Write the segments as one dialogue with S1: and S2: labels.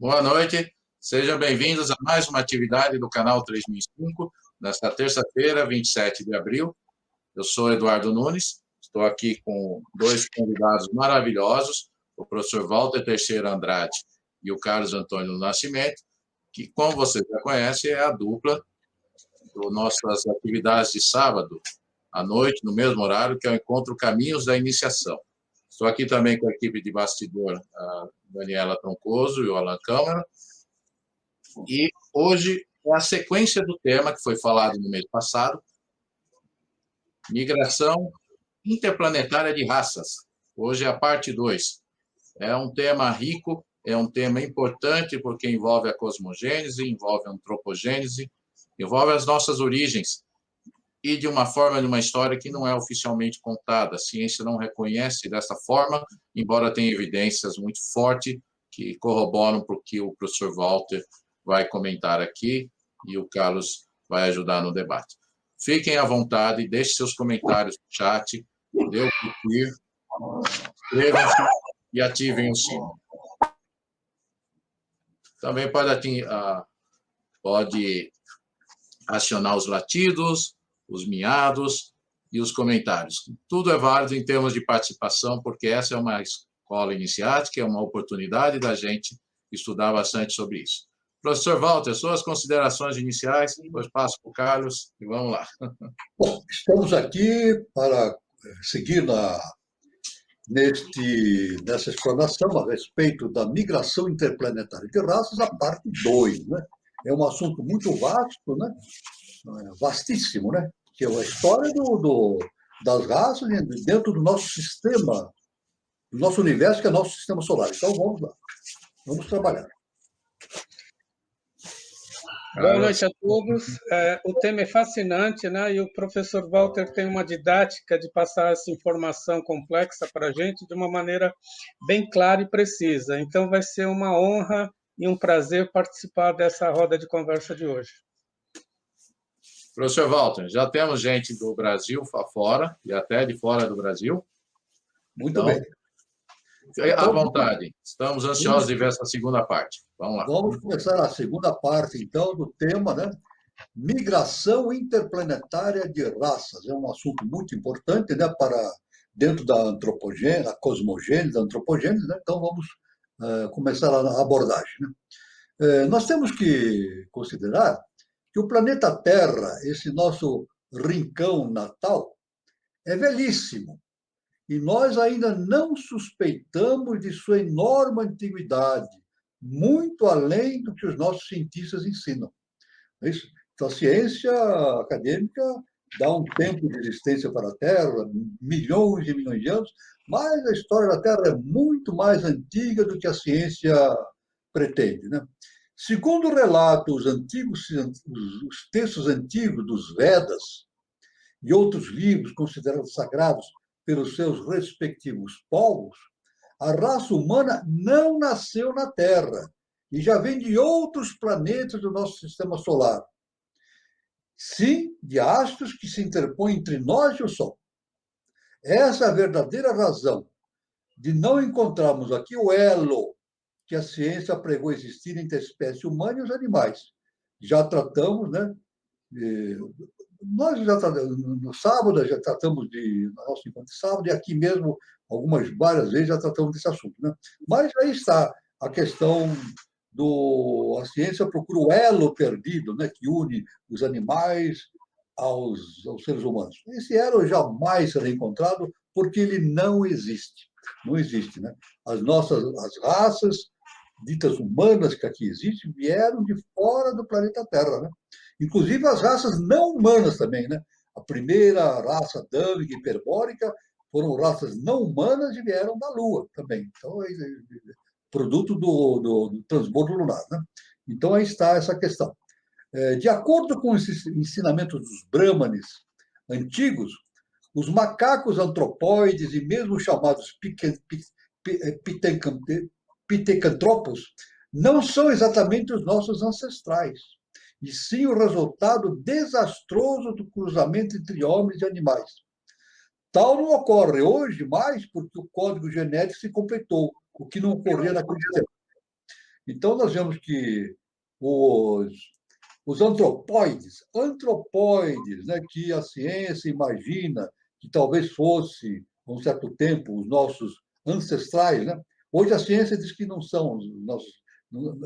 S1: Boa noite, sejam bem-vindos a mais uma atividade do canal 3005, nesta terça-feira, 27 de abril. Eu sou Eduardo Nunes, estou aqui com dois convidados maravilhosos, o professor Walter Teixeira Andrade e o Carlos Antônio Nascimento, que, como vocês já conhecem, é a dupla das nossas atividades de sábado à noite, no mesmo horário, que é o Encontro Caminhos da Iniciação. Estou aqui também com a equipe de bastidor, a Daniela Troncoso e o Alan Câmara. E hoje é a sequência do tema que foi falado no mês passado, migração interplanetária de raças. Hoje é a parte 2. É um tema rico, é um tema importante, porque envolve a cosmogênese, envolve a antropogênese, envolve as nossas origens, e de uma forma, de uma história que não é oficialmente contada. A ciência não reconhece dessa forma, embora tenha evidências muito fortes que corroboram para o que o professor Walter vai comentar aqui e o Carlos vai ajudar no debate. Fiquem à vontade, deixem seus comentários no chat, dê o curtir, inscrevam-se e ativem o sino. Também pode acionar os latidos, os miados e os comentários. Tudo é válido em termos de participação, porque essa é uma escola iniciática, é uma oportunidade da gente estudar bastante sobre isso. Professor Walter, suas considerações iniciais, depois passo para o Carlos e vamos lá.
S2: Bom, estamos aqui para seguir nessa explanação a respeito da migração interplanetária de raças, a parte 2, né? É um assunto muito vasto, né? Vastíssimo, né? Que é a história das raças dentro do nosso sistema, do nosso universo, que é o nosso sistema solar. Então, vamos lá. Vamos trabalhar.
S3: Boa noite a todos. O tema é fascinante, né? E o professor Walter tem uma didática de passar essa informação complexa para a gente de uma maneira bem clara e precisa. Então, vai ser uma honra e um prazer participar dessa roda de conversa de hoje.
S1: Professor Walter, já temos gente do Brasil afora e até de fora do Brasil.
S2: Muito bem.
S1: À vontade. Estamos ansiosos de ver essa segunda parte. Vamos lá.
S2: Vamos começar a segunda parte, então, do tema, né? Migração interplanetária de raças. É um assunto muito importante, né? Dentro da antropogênese, da cosmogênese, da antropogênese, né? Então, vamos começar a abordagem, né? Nós temos que considerar que o planeta Terra, esse nosso rincão natal, é velhíssimo. E nós ainda não suspeitamos de sua enorme antiguidade, muito além do que os nossos cientistas ensinam. É isso? Então, a ciência acadêmica dá um tempo de existência para a Terra, milhões e milhões de anos, mas a história da Terra é muito mais antiga do que a ciência pretende, né? Segundo relatos antigos, os textos antigos dos Vedas e outros livros considerados sagrados pelos seus respectivos povos, a raça humana não nasceu na Terra e já vem de outros planetas do nosso sistema solar. Sim, de astros que se interpõem entre nós e o Sol. Essa é a verdadeira razão de não encontrarmos aqui o elo que a ciência pregou existir entre a espécie humana e os animais. Já tratamos, né? Nós já no sábado já tratamos no nosso encontro de sábado, e aqui mesmo, várias vezes já tratamos desse assunto, né? Mas aí está a questão a ciência procura o elo perdido, né? Que une os animais aos seres humanos. Esse elo jamais será encontrado porque ele não existe. Não existe, né? As raças ditas humanas que aqui existem vieram de fora do planeta Terra, né? Inclusive as raças não humanas também, né? A primeira raça dâmica e hiperbórica foram raças não humanas e vieram da Lua também. Então, é produto do transbordo lunar, né? Então, aí está essa questão. De acordo com os ensinamentos dos Brahmanes antigos, os macacos antropóides e mesmo chamados pitecantropos não são exatamente os nossos ancestrais, e sim o resultado desastroso do cruzamento entre homens e animais. Tal não ocorre hoje mais porque o código genético se completou, o que não ocorria naquele tempo. Então, nós vemos que os antropóides, né, que a ciência imagina que talvez fosse, há um certo tempo, os nossos ancestrais, né? Hoje a ciência diz que não são nossos,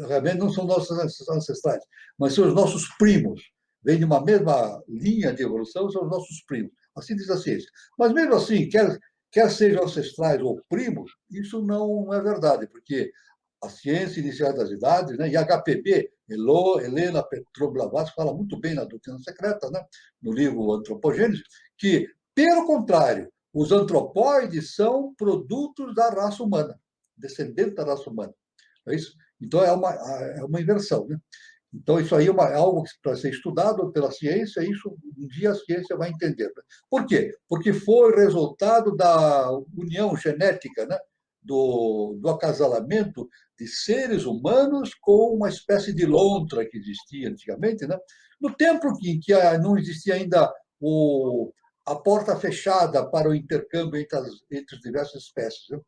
S2: realmente não são nossos ancestrais, mas são os nossos primos. Vêm de uma mesma linha de evolução, são os nossos primos. Assim diz a ciência. Mas mesmo assim, quer sejam ancestrais ou primos, isso não é verdade, porque a ciência inicial das idades, né, e HPB, Helena Petro Blavatsky, fala muito bem na Doutrina Secreta, né, no livro Antropogênese, que, pelo contrário, os antropóides são produtos da raça humana, descendentes da raça humana. É isso? Então, é uma inversão. Né? Então, isso aí é algo para ser estudado pela ciência, e isso um dia a ciência vai entender. Né? Por quê? Porque foi resultado da união genética, né? do acasalamento de seres humanos com uma espécie de lontra que existia antigamente, né? No tempo em que não existia ainda a porta fechada para o intercâmbio entre as diversas espécies. Né?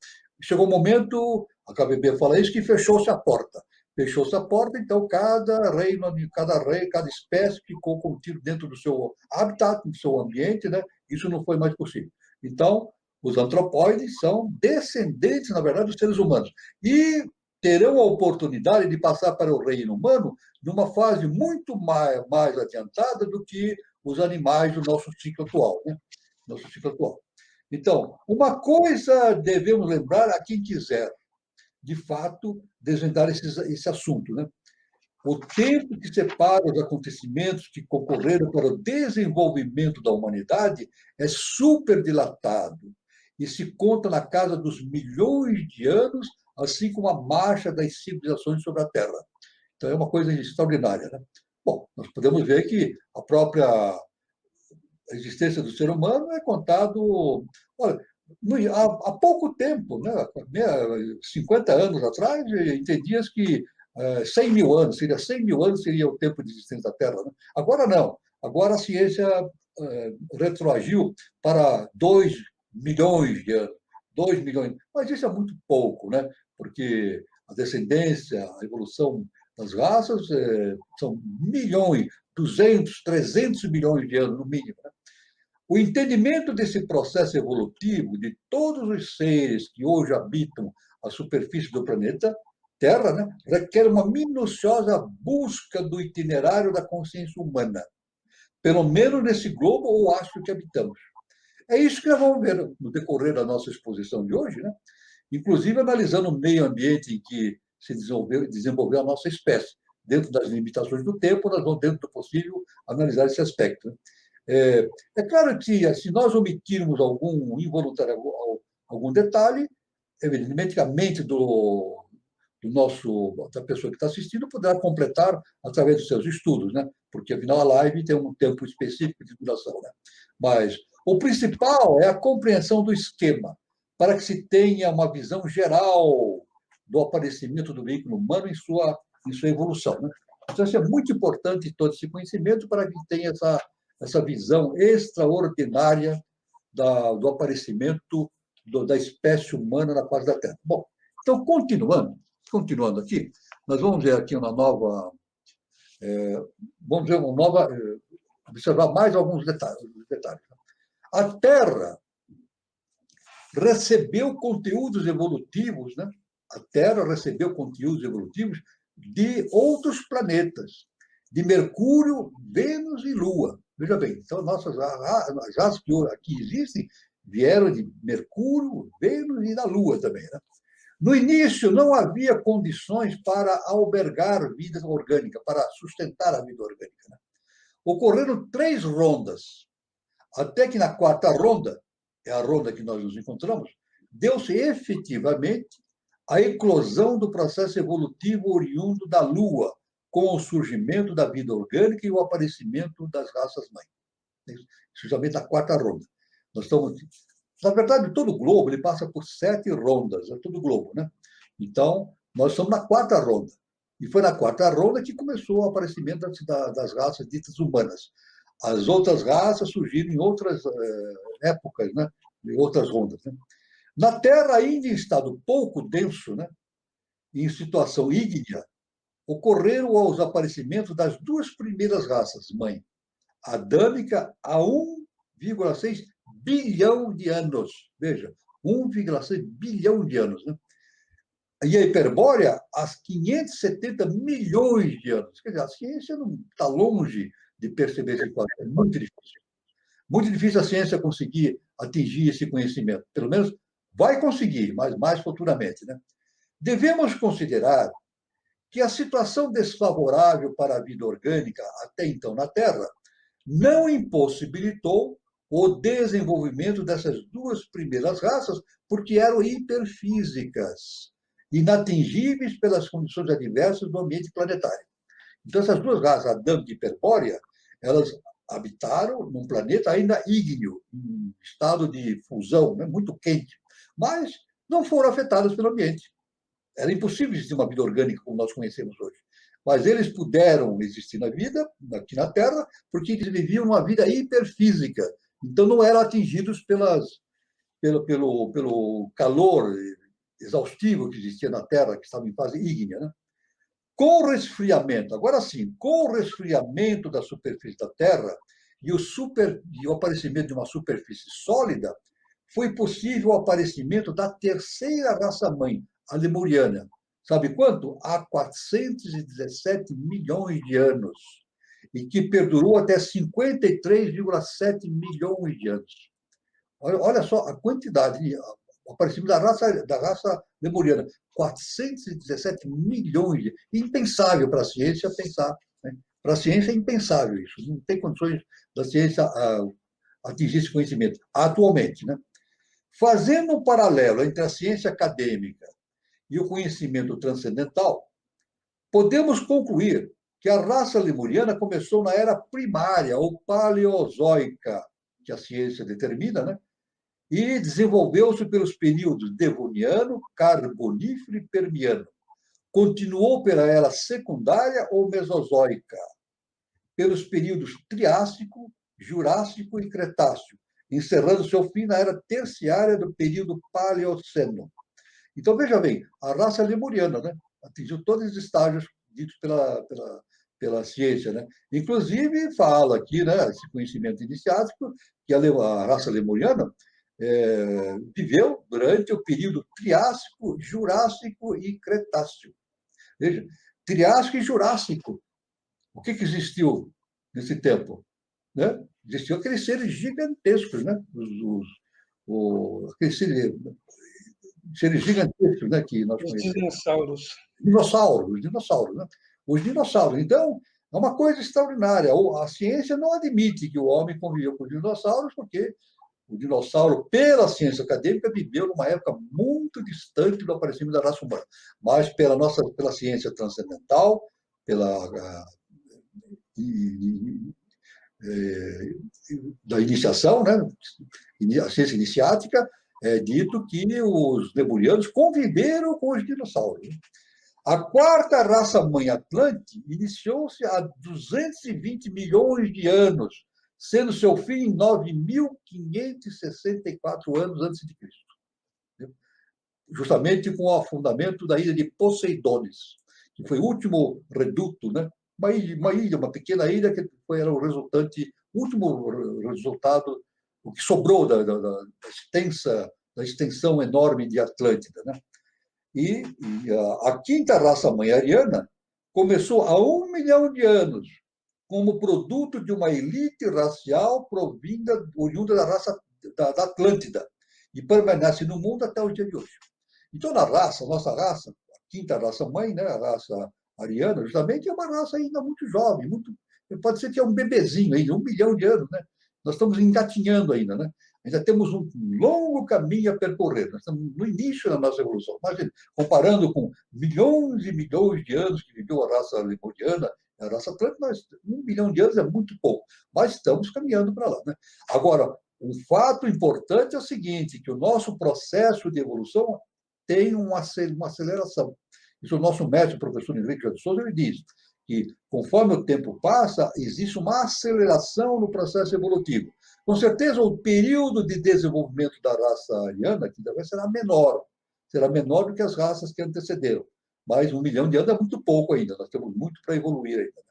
S2: Chegou um momento, a KBB fala isso, que fechou-se a porta. Fechou-se a porta, então cada reino, cada espécie ficou contido dentro do seu habitat, do seu ambiente, né? Isso não foi mais possível. Então, os antropóides são descendentes, na verdade, dos seres humanos. E terão a oportunidade de passar para o reino humano numa fase muito mais adiantada do que os animais do nosso ciclo atual. Né? Nosso ciclo atual. Então, uma coisa devemos lembrar a quem quiser, de fato, desvendar esse assunto. Né? O tempo que separa os acontecimentos que concorreram para o desenvolvimento da humanidade é super dilatado e se conta na casa dos milhões de anos, assim como a marcha das civilizações sobre a Terra. Então, é uma coisa extraordinária. Né? Bom, nós podemos ver que a própria existência do ser humano é contado... Olha, há pouco tempo, né, 50 anos atrás, entendias que 100 mil anos, 100 mil anos seria o tempo de existência da Terra. Né? Agora não. Agora a ciência retroagiu para 2 milhões de anos. 2 milhões. Mas isso é muito pouco, né? Porque a descendência, a evolução das raças são milhões, 200, 300 milhões de anos, no mínimo. Né? O entendimento desse processo evolutivo de todos os seres que hoje habitam a superfície do planeta Terra, né, requer uma minuciosa busca do itinerário da consciência humana, pelo menos nesse globo ou astro que habitamos. É isso que nós vamos ver no decorrer da nossa exposição de hoje, né? Inclusive analisando o meio ambiente em que se desenvolveu a nossa espécie. Dentro das limitações do tempo, nós vamos, dentro do possível, analisar esse aspecto. Né? É claro que, se nós omitirmos algum involuntário, algum detalhe, evidentemente a mente da pessoa que está assistindo poderá completar através dos seus estudos, né? Porque, afinal, a live tem um tempo específico de duração. Né? Mas o principal é a compreensão do esquema, para que se tenha uma visão geral do aparecimento do veículo humano em sua evolução. Né? Então, isso é muito importante, todo esse conhecimento, para que tenha essa visão extraordinária do aparecimento da espécie humana na face da Terra. Bom, então, continuando aqui, nós vamos ver aqui observar mais alguns detalhes. A Terra recebeu conteúdos evolutivos, né? A Terra recebeu conteúdos evolutivos de outros planetas, de Mercúrio, Vênus e Lua. Veja bem, então, as raças que aqui existem vieram de Mercúrio, Vênus e da Lua também. Né? No início, não havia condições para albergar vida orgânica, para sustentar a vida orgânica. Né? Ocorreram 3 rondas, até que na 4ª ronda, é a ronda que nós nos encontramos, deu-se efetivamente a eclosão do processo evolutivo oriundo da Lua, com o surgimento da vida orgânica e o aparecimento das raças-mãe. Justamente na 4ª ronda. Nós estamos... Na verdade, todo o globo ele passa por 7 rondas, é todo o globo, né? Então, nós estamos na 4ª ronda. E foi na 4ª ronda que começou o aparecimento das raças ditas humanas. As outras raças surgiram em outras épocas, né? Em outras rondas. Né? Na Terra, ainda em estado pouco denso, né? em situação ígnea, ocorreram os aparecimentos das duas primeiras raças, mãe, adâmica há 1,6 bilhão de anos. Veja, 1,6 bilhão de anos, né? E a hiperbórea, há 570 milhões de anos. Quer dizer, a ciência não está longe de perceber esse quadro. É muito difícil. Muito difícil a ciência conseguir atingir esse conhecimento. Pelo menos vai conseguir, mas mais futuramente, né? Devemos considerar que a situação desfavorável para a vida orgânica, até então na Terra, não impossibilitou o desenvolvimento dessas duas primeiras raças, porque eram hiperfísicas, inatingíveis pelas condições adversas do ambiente planetário. Então, essas duas raças, Adâmica e Hiperbórea, elas habitaram num planeta ainda ígneo, em estado de fusão, né, muito quente, mas não foram afetadas pelo ambiente. Era impossível existir uma vida orgânica como nós conhecemos hoje. Mas eles puderam existir na vida, aqui na Terra, porque eles viviam uma vida hiperfísica. Então, não eram atingidos pelo calor exaustivo que existia na Terra, que estava em fase ígnea, né? Com o resfriamento, agora sim, com o resfriamento da superfície da Terra e o aparecimento de uma superfície sólida, foi possível o aparecimento da terceira raça-mãe, a lemuriana. Sabe quanto? Há 417 milhões de anos, e que perdurou até 53,7 milhões de anos. Olha só a quantidade, o aparecimento da raça lemuriana, 417 milhões. Impensável para a ciência pensar. Né? Para a ciência é impensável isso. Não tem condições da ciência atingir esse conhecimento atualmente. Né? Fazendo um paralelo entre a ciência acadêmica e o conhecimento transcendental, podemos concluir que a raça lemuriana começou na era primária, ou paleozoica, que a ciência determina, né? E desenvolveu-se pelos períodos Devoniano, Carbonífero e Permiano. Continuou pela era secundária ou Mesozoica, pelos períodos Triássico, Jurássico e Cretáceo, encerrando seu fim na era terciária do período Paleoceno. Então, veja bem, a raça lemuriana, né, atingiu todos os estágios ditos pela ciência. Né? Inclusive, fala aqui, né, esse conhecimento iniciático, que a raça lemuriana viveu durante o período Triássico, Jurássico e Cretáceo. Veja, Triássico e Jurássico. O que existiu nesse tempo? Né? Existiam aqueles seres gigantescos, né? Aqueles seres gigantescos, né, que nós conhecemos.
S3: Os
S2: dinossauros, né? Os dinossauros. Então, é uma coisa extraordinária. A ciência não admite que o homem conviveu com os dinossauros, porque o dinossauro, pela ciência acadêmica, viveu numa época muito distante do aparecimento da raça humana. Mas pela ciência transcendental, da iniciação, né? A ciência iniciática, é dito que os lemurianos conviveram com os dinossauros. A quarta raça-mãe Atlante iniciou-se há 220 milhões de anos, sendo seu fim em 9.564 anos antes de Cristo, justamente com o afundamento da ilha de Poseidones, que foi o último reduto, né? Uma pequena ilha que era o último resultado, o que sobrou da extensão enorme de Atlântida, né? E a quinta raça-mãe ariana começou há 1 milhão de anos como produto de uma elite racial oriunda da raça da Atlântida e permanece no mundo até o dia de hoje. Então, nossa raça, a quinta raça-mãe, né, a raça ariana, justamente é uma raça ainda muito jovem, pode ser que é um bebezinho ainda, 1 milhão de anos, né? Nós estamos engatinhando ainda, né? Ainda temos um longo caminho a percorrer. Nós estamos no início da nossa evolução. Imagina, comparando com milhões e milhões de anos que viveu a raça lemuriana, a raça atlântica, 1 milhão de anos é muito pouco, mas estamos caminhando para lá, né? Agora, um fato importante é o seguinte, que o nosso processo de evolução tem uma aceleração. Isso o nosso mestre, o professor Henrique de Souza, ele diz que, conforme o tempo passa, existe uma aceleração no processo evolutivo. Com certeza, o período de desenvolvimento da raça ariana aqui também será menor do que as raças que antecederam. Mas 1 milhão de anos é muito pouco ainda, nós temos muito para evoluir ainda.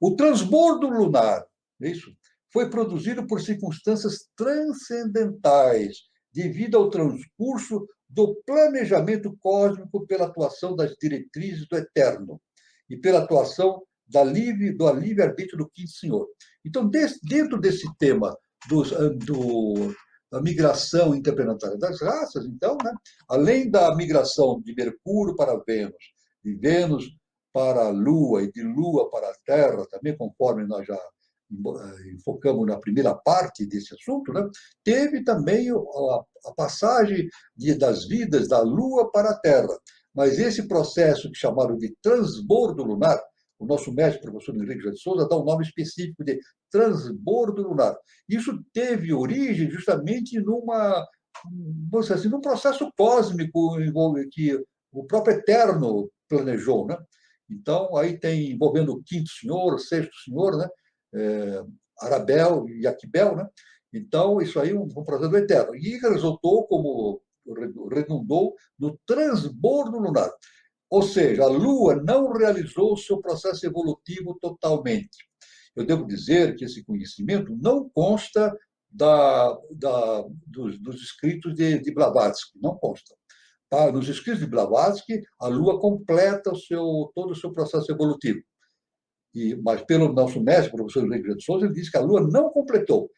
S2: O transbordo lunar, isso, foi produzido por circunstâncias transcendentais, devido ao transcurso do planejamento cósmico pela atuação das diretrizes do Eterno e pela atuação do livre-arbítrio do Quinto Senhor. Então, dentro desse tema da migração interplanetária das raças, então, né, além da migração de Mercúrio para Vênus, de Vênus para a Lua e de Lua para a Terra, também conforme nós já enfocamos na primeira parte desse assunto, né, teve também a passagem das vidas da Lua para a Terra. Mas esse processo que chamaram de transbordo lunar, o nosso mestre, professor Henrique de Souza, dá um nome específico de transbordo lunar. Isso teve origem justamente num processo cósmico que o próprio Eterno planejou, né? Então, aí tem envolvendo o quinto senhor, o sexto senhor, né? Arabel e Aquibel, né? Então, isso aí é um processo do Eterno. E resultou, como redundou, no transbordo lunar. Ou seja, a Lua não realizou o seu processo evolutivo totalmente. Eu devo dizer que esse conhecimento não consta dos escritos de Blavatsky, não consta. Tá? Nos escritos de Blavatsky, a Lua completa todo o seu processo evolutivo. Mas pelo nosso mestre, o professor Henrique de Souza, ele diz que a Lua não completou.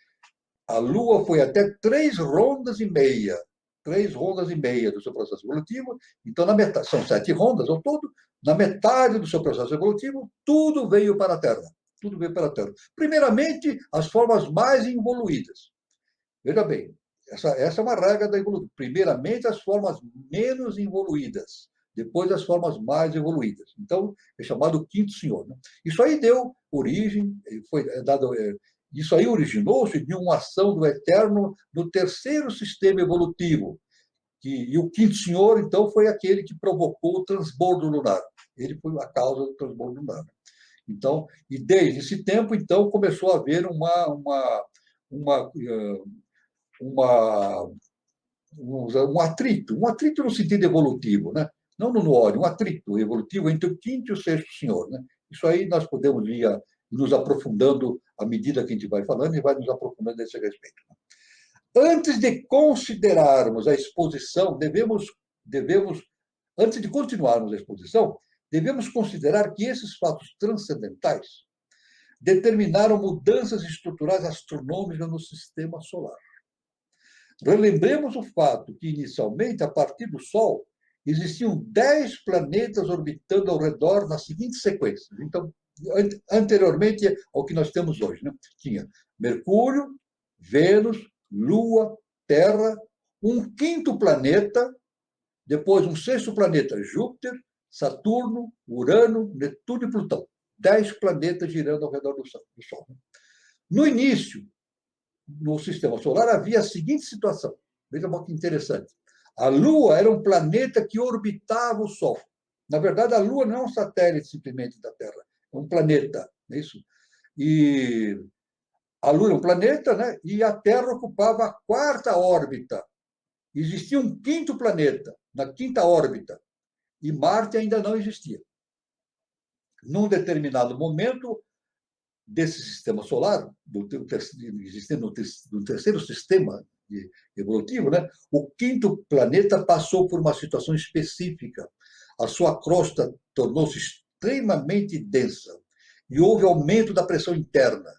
S2: A Lua foi até 3 rondas e meia do seu processo evolutivo. Então, na metade, são 7 rondas ao todo, na metade do seu processo evolutivo, tudo veio para a Terra. Tudo veio para a Terra. Primeiramente, as formas mais evoluídas. Veja bem, essa é uma regra da evolução. Primeiramente, as formas menos evoluídas. Depois, as formas mais evoluídas. Então, é chamado Quinto Senhor. Né? Isso aí deu origem, isso aí originou-se de uma ação do Eterno no terceiro sistema evolutivo. E o Quinto Senhor, então, foi aquele que provocou o transbordo lunar. Ele foi a causa do transbordo lunar. Então, e desde esse tempo, então, começou a haver um atrito no sentido evolutivo, né? Não no ódio, um atrito evolutivo entre o quinto e o sexto senhor. Né? Isso aí nós podemos ir nos aprofundando à medida que a gente vai falando e vai nos aprofundando nesse respeito. Antes de considerarmos a exposição, antes de continuarmos a exposição, devemos considerar que esses fatos transcendentais determinaram mudanças estruturais astronômicas no sistema solar. Relembremos o fato que, inicialmente, a partir do Sol, existiam 10 planetas orbitando ao redor na seguinte sequência. Então, anteriormente ao que nós temos hoje, né? Tinha Mercúrio, Vênus, Lua, Terra, um quinto planeta, depois um sexto planeta, Júpiter, Saturno, Urano, Netuno e Plutão. 10 planetas girando ao redor do Sol. No início, no sistema solar, havia a seguinte situação. Veja que interessante. A Lua era um planeta que orbitava o Sol. Na verdade, a Lua não é um satélite simplesmente da Terra, é um planeta, não é isso? E a Lua é um planeta, né? E a Terra ocupava a 4ª órbita. Existia um quinto planeta, na 5ª órbita, e Marte ainda não existia. Num determinado momento desse sistema solar, existendo no terceiro sistema evolutivo, né, o quinto planeta passou por uma situação específica. A sua crosta tornou-se extremamente densa e houve aumento da pressão interna.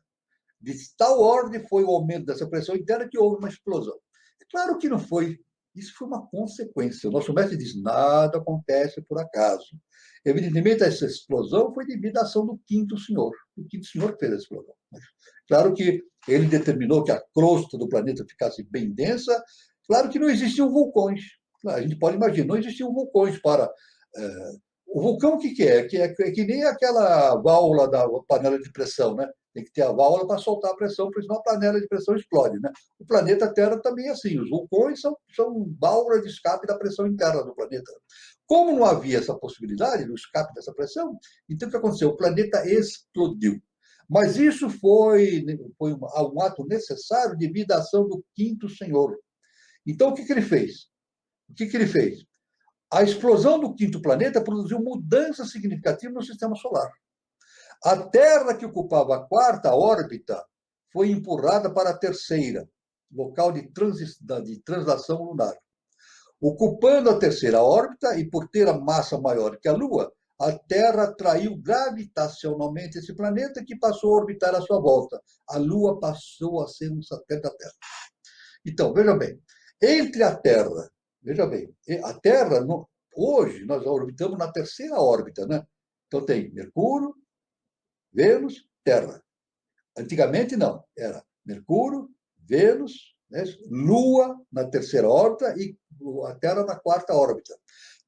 S2: De tal ordem foi o aumento dessa pressão interna que houve uma explosão. É claro que não foi. Isso foi uma consequência. O nosso mestre diz, nada acontece por acaso. Evidentemente, essa explosão foi devido à ação do quinto senhor. O quinto senhor fez a explosão. Claro que ele determinou que a crosta do planeta ficasse bem densa. Claro que não existiam vulcões. A gente pode imaginar, não existiam vulcões para... O vulcão, o que é? É que nem aquela válvula da panela de pressão, né? Tem que ter a válvula para soltar a pressão, porque senão a panela de pressão explode, né? O planeta Terra também é assim. Os vulcões são válvulas de escape da pressão interna do planeta. Como não havia essa possibilidade do escape dessa pressão, então o que aconteceu? O planeta explodiu. Mas isso foi um ato necessário devido à ação do quinto senhor. Então, o que ele fez? A explosão do quinto planeta produziu mudanças significativas no sistema solar. A Terra, que ocupava a quarta órbita, foi empurrada para a terceira, local de translação lunar. Ocupando a terceira órbita e por ter a massa maior que a Lua, a Terra atraiu gravitacionalmente esse planeta que passou a orbitar à sua volta. A Lua passou a ser um satélite da Terra. Então, veja bem, entre a Terra, veja bem, a Terra, hoje, nós orbitamos na terceira órbita, né? Então, tem Mercúrio, Vênus, Terra. Antigamente, não. Era Mercúrio, Vênus, né? Lua na terceira órbita e a Terra na quarta órbita.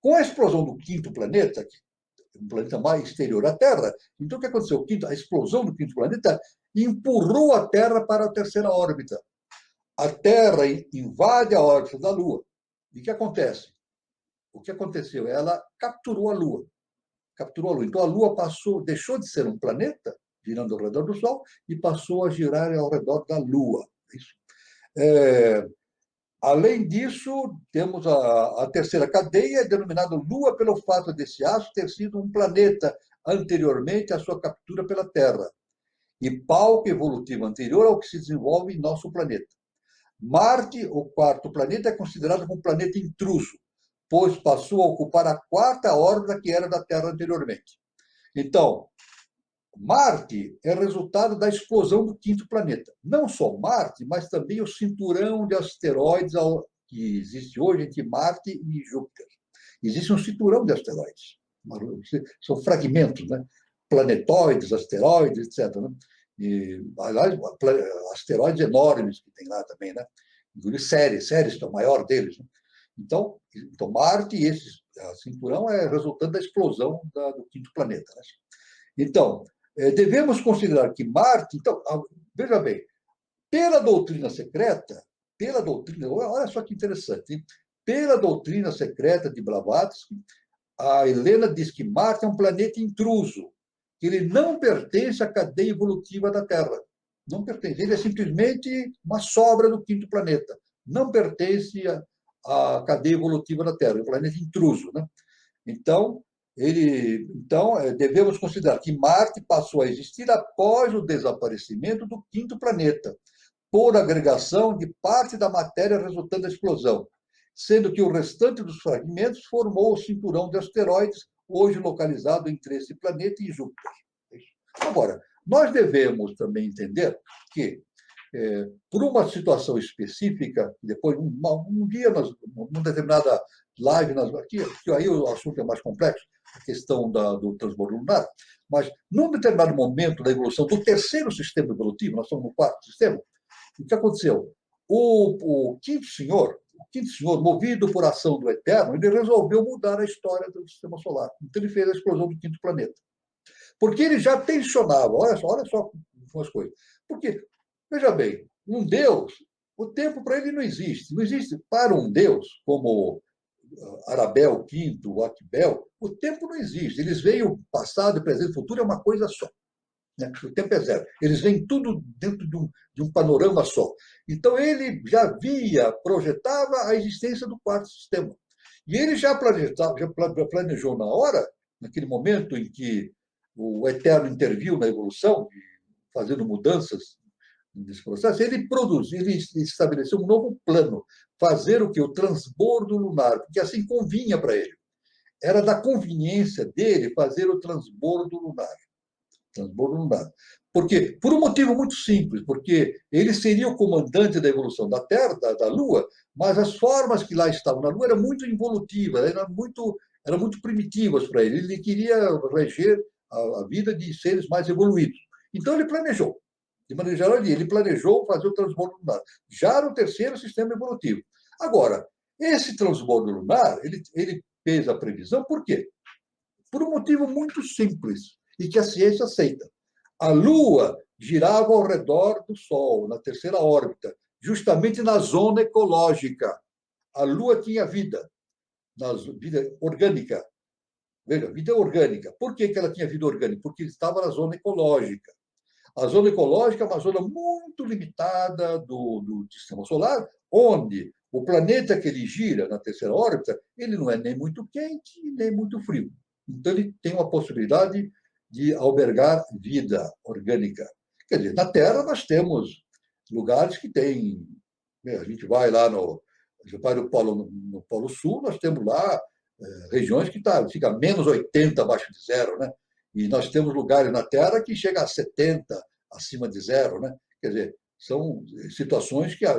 S2: Com a explosão do quinto planeta, um planeta mais exterior à Terra, então o que aconteceu? A explosão do quinto planeta empurrou a Terra para a terceira órbita. A Terra invade a órbita da Lua. E o que acontece? O que aconteceu? Ela capturou a Lua. Capturou a Lua. Então a Lua deixou de ser um planeta, girando ao redor do Sol, e passou a girar ao redor da Lua. Além disso, temos a terceira cadeia, denominada Lua pelo fato desse astro ter sido um planeta anteriormente à sua captura pela Terra, e palco evolutivo anterior ao que se desenvolve em nosso planeta. Marte, o quarto planeta, é considerado como um planeta intruso, pois passou a ocupar a quarta órbita que era da Terra anteriormente. Então, Marte é resultado da explosão do quinto planeta. Não só Marte, mas também o cinturão de asteroides que existe hoje entre Marte e Júpiter. Existe um cinturão de asteroides. São fragmentos, né? Planetoides, asteroides, etc. Né? E, aliás, asteroides enormes que tem lá também, né? Inclusive Ceres, que é o maior deles. Né? Então, Marte e esse cinturão é resultante da explosão do quinto planeta. Né? Então, devemos considerar que Marte... Então, veja bem, pela doutrina secreta, olha só que interessante, hein? Pela doutrina secreta de Blavatsky, a Helena diz que Marte é um planeta intruso, que ele não pertence à cadeia evolutiva da Terra. Não pertence. Ele é simplesmente uma sobra do quinto planeta. Não pertence à cadeia evolutiva da Terra. É um planeta intruso. Né? Então, devemos considerar que Marte passou a existir após o desaparecimento do quinto planeta, por agregação de parte da matéria resultante da explosão, sendo que o restante dos fragmentos formou o cinturão de asteroides, hoje localizado entre esse planeta e Júpiter. Agora, nós devemos também entender que, por uma situação específica, depois, um dia, numa determinada live, aqui aí o assunto é mais complexo, a questão do transbordo lunar, mas num determinado momento da evolução do terceiro sistema evolutivo, nós estamos no quarto sistema, o que aconteceu? O quinto senhor, movido por ação do Eterno, ele resolveu mudar a história do sistema solar. Então, ele fez a explosão do quinto planeta. Porque ele já tensionava, olha só umas coisas. Porque, veja bem, um Deus, o tempo para ele não existe. Não existe para um Deus, como Arabel V, Akbel, o tempo não existe. Eles veem o passado, o presente e o futuro, é uma coisa só. O tempo é zero. Eles veem tudo dentro de um panorama só. Então, ele já projetava a existência do quarto sistema. E ele já planejou na hora, naquele momento em que o Eterno interviu na evolução, fazendo mudanças nesse processo, ele estabeleceu um novo plano, fazer o que? O transbordo lunar, porque assim convinha para ele. Era da conveniência dele fazer o transbordo lunar. Porque, por um motivo muito simples, porque ele seria o comandante da evolução da Terra, da Lua, mas as formas que lá estavam na Lua eram muito involutivas, eram muito primitivas para ele. Ele queria reger a vida de seres mais evoluídos. Então, ele planejou. De maneira geral, ele planejou fazer o transbordo lunar, já no terceiro sistema evolutivo. Agora, esse transbordo lunar, ele fez a previsão, por quê? Por um motivo muito simples, e que a ciência aceita. A Lua girava ao redor do Sol, na terceira órbita, justamente na zona ecológica. A Lua tinha vida orgânica. Veja, vida orgânica. Por que ela tinha vida orgânica? Porque estava na zona ecológica. A zona ecológica é uma zona muito limitada do sistema solar, onde o planeta que ele gira na terceira órbita, ele não é nem muito quente nem muito frio. Então, ele tem uma possibilidade de albergar vida orgânica. Quer dizer, na Terra nós temos lugares que tem... A gente vai lá no Polo Sul, nós temos lá regiões que fica menos 80 abaixo de zero, né? E nós temos lugares na Terra que chega a 70 acima de zero, né? Quer dizer, são situações que a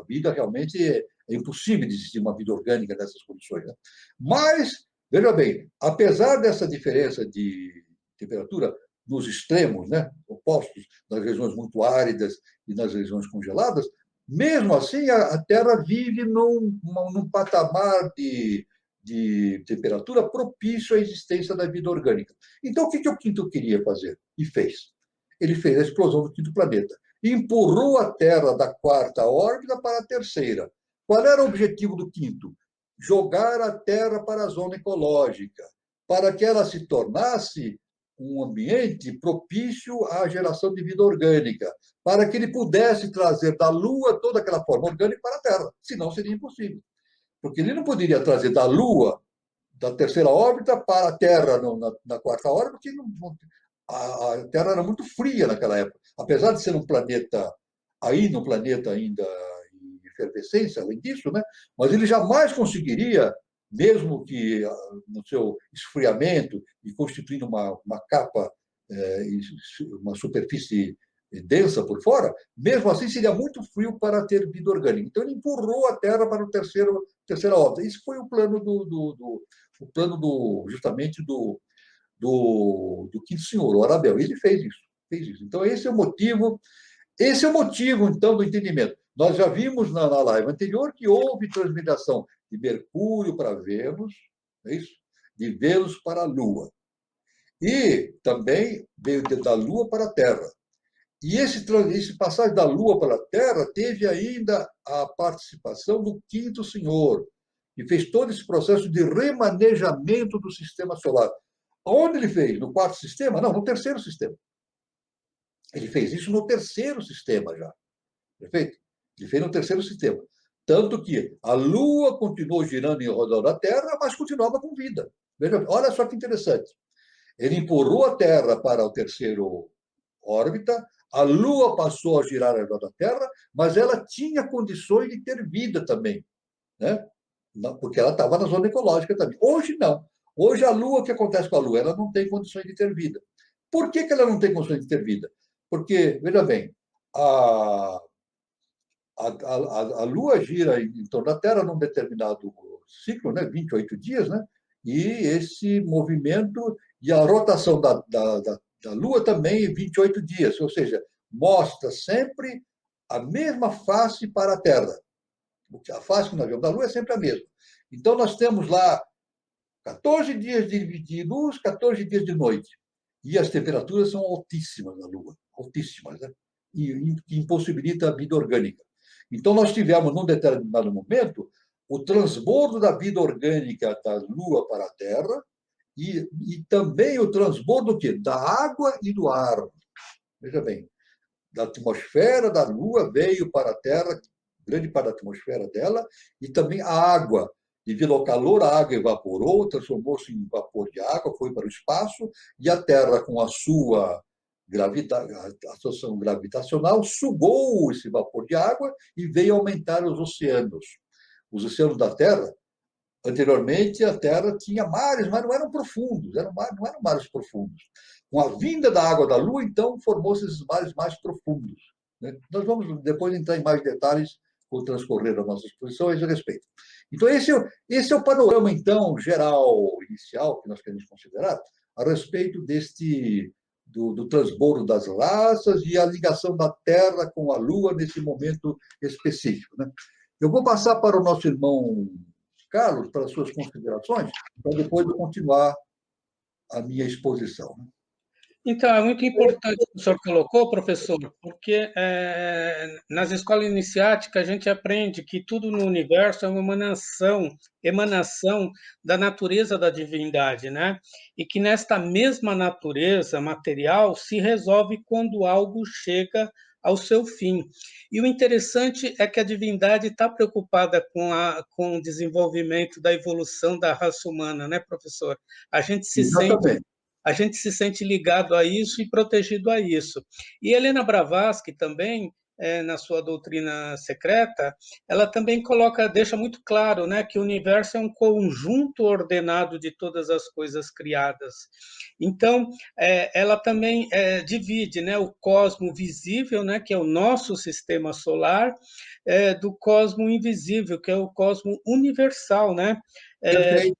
S2: vida realmente é impossível de existir uma vida orgânica nessas condições, né? Mas, veja bem, apesar dessa diferença de temperatura nos extremos, né, opostos, nas regiões muito áridas e nas regiões congeladas, mesmo assim a Terra vive num patamar de temperatura propício à existência da vida orgânica. Então, o que o Quinto queria fazer? E fez. Ele fez a explosão do quinto planeta. Empurrou a Terra da quarta órbita para a terceira. Qual era o objetivo do Quinto? Jogar a Terra para a zona ecológica, para que ela se tornasse um ambiente propício à geração de vida orgânica, para que ele pudesse trazer da Lua toda aquela forma orgânica para a Terra. Senão seria impossível. Porque ele não poderia trazer da Lua, da terceira órbita, para a Terra na quarta órbita, porque a Terra era muito fria naquela época. Apesar de ser um planeta ainda em efervescência, além disso, né? Mas ele jamais conseguiria, mesmo que no seu esfriamento e constituindo uma capa, uma superfície densa por fora, mesmo assim seria muito frio para ter vida orgânica. Então ele empurrou a Terra para o terceira órbita. Isso foi o plano justamente do Quinto Senhor, o Arabel. Ele fez isso. Então esse é o motivo então do entendimento. Nós já vimos na live anterior que houve transmutação de Mercúrio para Vênus, é isso? De Vênus para a Lua. E também veio da Lua para a Terra. E esse passagem da Lua para a Terra teve ainda a participação do Quinto Senhor, que fez todo esse processo de remanejamento do sistema solar. Onde ele fez? No quarto sistema? Não, no terceiro sistema. Ele fez isso no terceiro sistema já. Perfeito? Ele fez no terceiro sistema. Tanto que a Lua continuou girando em redor da Terra, mas continuava com vida. Veja, olha só que interessante. Ele empurrou a Terra para o terceiro órbita, a Lua passou a girar ao redor da Terra, mas ela tinha condições de ter vida também, né? Porque ela estava na zona ecológica também. Hoje não. Hoje a Lua, o que acontece com a Lua? Ela não tem condições de ter vida. Por que ela não tem condições de ter vida? Porque, veja bem, a Lua gira em torno da Terra num determinado ciclo, né? 28 dias, né? E esse movimento e a rotação da Lua também em 28 dias, ou seja, mostra sempre a mesma face para a Terra. A face que nós vemos da Lua é sempre a mesma. Então, nós temos lá 14 dias de luz, 14 dias de noite. E as temperaturas são altíssimas na Lua, altíssimas, né? E impossibilita a vida orgânica. Então, nós tivemos, num determinado momento, o transbordo da vida orgânica da Lua para a Terra e também o transbordo do quê? Da água e do ar. Veja bem, da atmosfera da Lua veio para a Terra, grande parte da atmosfera dela, e também a água. Devido ao calor, a água evaporou, transformou-se em vapor de água, foi para o espaço, e a Terra, com a sua atração gravitacional, sugou esse vapor de água e veio aumentar os oceanos. Os oceanos da Terra, anteriormente, a Terra tinha mares, mas não eram profundos, não eram mares profundos. Com a vinda da água da Lua, então, formou-se esses mares mais profundos, né? Nós vamos depois entrar em mais detalhes com o transcorrer da nossa exposição a esse respeito. Então, esse é o panorama, então, geral, inicial, que nós queremos considerar, a respeito do transbordo das raças e a ligação da Terra com a Lua nesse momento específico, né? Eu vou passar para o nosso irmão Carlos, para as suas considerações, para depois eu continuar a minha exposição.
S3: Então, é muito importante o que o senhor colocou, professor, porque nas escolas iniciáticas a gente aprende que tudo no universo é uma emanação da natureza da divindade, né? E que nesta mesma natureza material se resolve quando algo chega ao seu fim. E o interessante é que a divindade está preocupada com o desenvolvimento da evolução da raça humana, né, professor? A gente se sente
S2: Exatamente.
S3: a gente se sente ligado a isso e protegido a isso. E Helena Blavatsky também, na sua doutrina secreta, ela também deixa muito claro, né, que o universo é um conjunto ordenado de todas as coisas criadas. Então, ela também divide, né, o cosmo visível, né, que é o nosso sistema solar, do cosmo invisível, que é o cosmo universal, né?
S2: Perfeito.